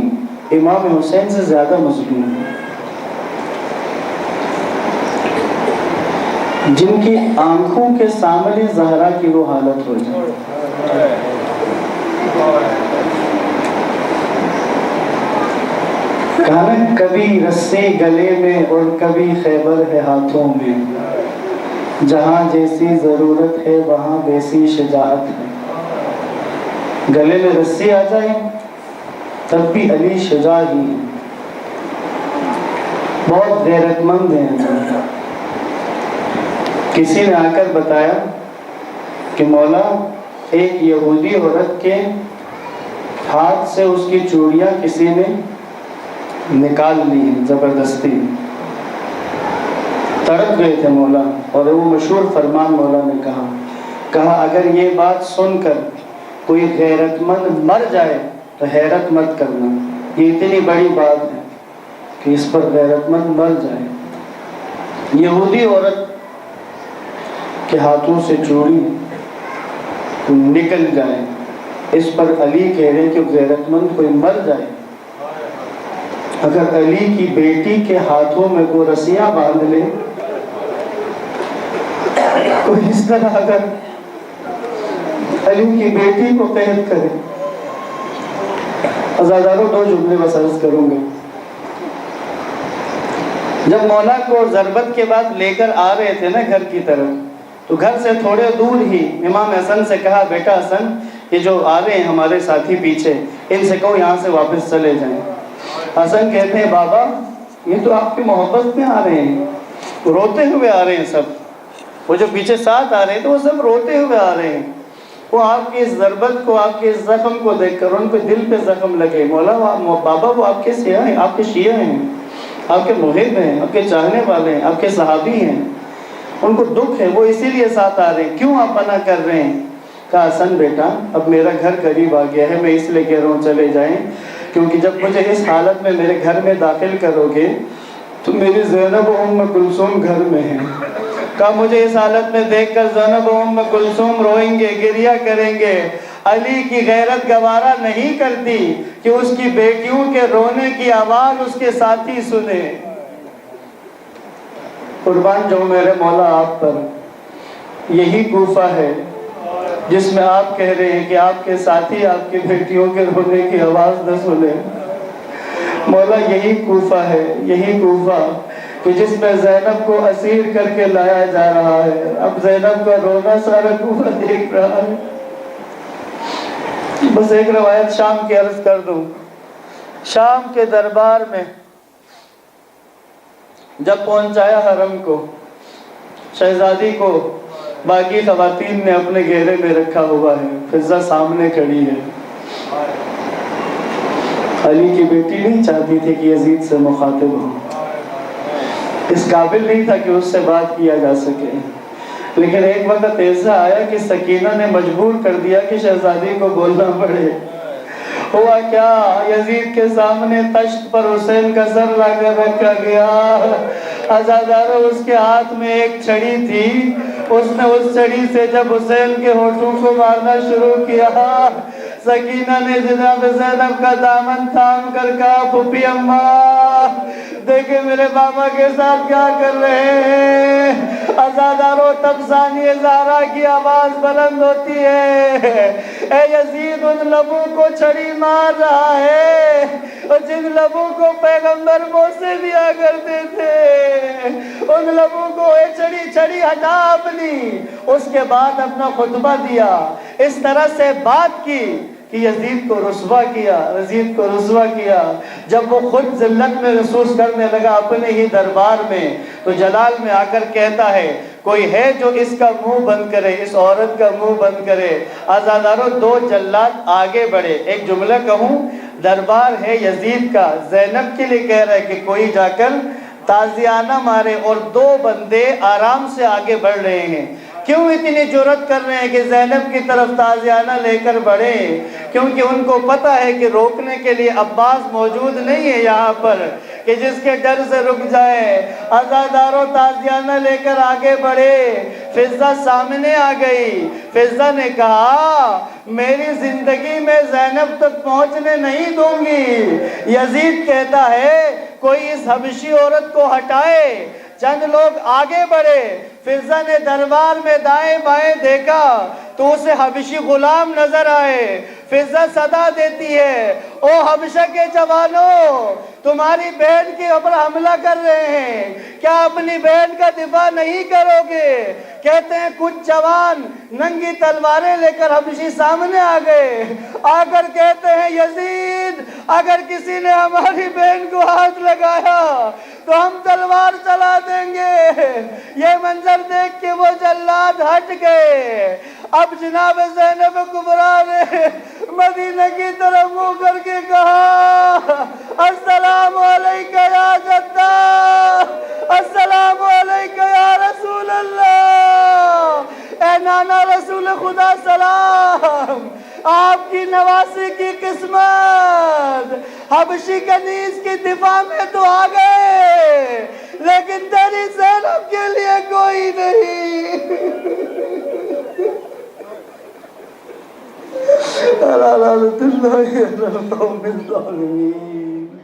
امام حسین سے زیادہ مظلوم ہیں، جن کی آنکھوں کے سامنے زہرا کی وہ حالت ہو جائے۔ کہا کبھی رسی گلے میں اور کبھی خیبر ہے ہاتھوں میں، جہاں جیسی ضرورت ہے وہاں ویسی شجاعت ہے۔ گلے میں رسی آ جائے تب بھی علی شجاع ہی ہے، بہت غیرت مند ہیں۔ کسی نے آ کر بتایا کہ مولا ایک یہودی عورت کے ہاتھ سے اس کی چوڑیاں کسی نے نکال لی ہیں زبردستی، تڑپ گئے تھے مولا، اور وہ مشہور فرمان مولا نے کہا اگر یہ بات سن کر کوئی غیرت مند مر جائے تو حیرت مت کرنا، یہ اتنی بڑی بات ہے کہ اس پر غیرت مند مر جائے۔ یہودی عورت کے ہاتھوں سے چوڑی نکل جائے، اس پر علی کہہ رہے کہ غیرت مند کوئی مر جائے۔ اگر علی کی بیٹی کے ہاتھوں میں کوئی رسیاں باندھ لے، کوئی اس طرح اگر علی کی بیٹی کو قید کرے، عزاداروں دو جملے بس عرض کروں گے۔ جب مولا کو ضربت کے بعد لے کر آ رہے تھے نا گھر کی طرف، تو گھر سے تھوڑے دور ہی امام حسن سے کہا بیٹا حسن، یہ جو آ رہے ہیں ہمارے ساتھی پیچھے، ان سے کہو یہاں سے واپس چلے جائیں۔ حسن کہتے ہیں بابا یہ تو آپ کی محبت میں آ رہے ہیں، روتے ہوئے آ رہے ہیں سب، وہ جو پیچھے ساتھ آ رہے ہیں تو وہ سب روتے ہوئے آ رہے ہیں، وہ آپ کی اس ضربت کو، آپ کے اس زخم کو دیکھ کر ان کو دل پہ زخم لگے۔ مولا بابا وہ آپ کے سیاہ ہیں، آپ کے شیعہ ہیں، آپ کے محب ہیں، آپ کے چاہنے والے ہیں، آپ کے صحابی ہیں، ان کو دکھ ہے، وہ اسی لیے ساتھ آ رہے ہیں، کیوں آپ منع کر رہے ہیں؟ کہا حسن بیٹا اب میرا گھر قریب آ گیا ہے، میں اس لیے کہہ رہا ہوں چلے جائیں، کیونکہ جب مجھے اس حالت میں میرے گھر میں داخل کرو گے تو میری زینب و ام کلثوم گھر میں ہیں۔ کہا مجھے اس حالت میں دیکھ کر زینب و ام کلثوم روئیں گے، گریہ کریں گے۔ علی کی غیرت گوارا نہیں کرتی کہ اس کی بیٹیوں کے رونے کی آواز اس کے ساتھی سنے۔ قربان جو میرے مولا آپ پر، یہی کوفہ ہے جس میں آپ کہہ رہے ہیں کہ آپ کے ساتھی آپ کی بیٹیوں کے رونے کی آواز نہ سنے۔ مولا یہی کوفہ ہے، یہی کوفہ کہ جس میں زینب کو اسیر کر کے لایا جا رہا ہے. اب زینب کا رونا سارا کوفہ دیکھ رہا ہے. بس ایک روایت شام کی عرض کر دوں. شام کے دربار میں جب پہنچایا حرم کو، شہزادی کو باقی خواتین نے اپنے گھیرے میں رکھا ہوا ہے. فضہ سامنے کھڑی ہے. علی کی بیٹی نہیں چاہتی تھی کہ یزید سے مخاطب ہو، اس قابل نہیں تھا کہ اس سے بات کیا جا سکے. لیکن ایک وقت ایسا آیا کہ سکینہ نے مجبور کر دیا کہ شہزادی کو بولنا پڑے. ہوا کیا؟ یزید کے سامنے تشت پر حسین کا سر لا کر رکھا گیا. عزادارو، اس کے ہاتھ میں ایک چھڑی تھی. اس نے اس چھڑی سے جب حسین کے ہونٹوں کو مارنا شروع کیا، سکینہ نے جناب زینب کا دامن تھام کر کہا، پھوپھی اماں دیکھیں میرے بابا کے ساتھ کیا کر رہے ہیں. عزادارو، تب ثانیہ زہرا کی آواز بلند ہوتی ہے، اے یزید، ان لبوں کو چھڑی مار رہا ہے اور جن لبوں کو پیغمبر بوسے دیا کرتے تھے، ان لبوں کو اے چھڑی ہٹا اپنی. اس کے بعد اپنا خطبہ دیا، اس طرح سے بات کی کہ یزید کو رسوا کیا. جب وہ خود ذلت میں محسوس کرنے لگا اپنے ہی دربار میں، تو جلال میں آ کر کہتا ہے، کوئی ہے جو اس کا منہ بند کرے، اس عورت کا منہ بند کرے. آزادارو، دو جلاد آگے بڑھے. ایک جملہ کہوں، دربار ہے یزید کا، زینب کے لیے کہہ رہا ہے کہ کوئی جا کر تازیانہ مارے، اور دو بندے آرام سے آگے بڑھ رہے ہیں. کیوں اتنی جرأت کر رہے ہیں کہ زینب کی طرف تازیانہ لے کر بڑھے؟ کیونکہ ان کو پتا ہے کہ روکنے کے لیے عباس موجود نہیں ہے یہاں پر کہ جس کے ڈر سے رک جائے. عزادارو، تازیانہ لے کر آگے بڑھے. فضہ سامنے آ گئی. فضہ نے کہا، میری زندگی میں زینب تک پہنچنے نہیں دوں گی. یزید کہتا ہے، کوئی اس حبشی عورت کو ہٹائے. چند لوگ آگے بڑھے. فضہ نے دربار میں دائیں بائیں دیکھا تو اسے حبشی غلام نظر آئے. فضہ صدا دیتی ہے، او حبشہ کے جوانوں، تمہاری بہن کے اوپر حملہ کر رہے ہیں، کیا اپنی بہن کا دفاع نہیں کرو گے؟ کہتے ہیں کچھ جوان ننگی تلواریں لے کر حبشی سامنے آ گئے. آ کر کہتے ہیں، یزید، اگر کسی نے ہماری بہن کو ہاتھ لگایا تو ہم تلوار چلا دیں گے. یہ منظر دیکھ کے وہ جلاد ہٹ گئے. اب جناب زینب کبریٰ نے مدینہ کی طرف منہ کر کے کہا، السلام علیکہ یا جدہ، السلام علیکہ یا رسول اللہ. اے نانا رسول خدا سلام، آپ کی نواسی کی قسمت. حبشی کنیز کی دفاع میں تو آ گئے، لیکن تیری زینب کے لیے کوئی نہیں. لعنت اللہ علی القوم الظالمین.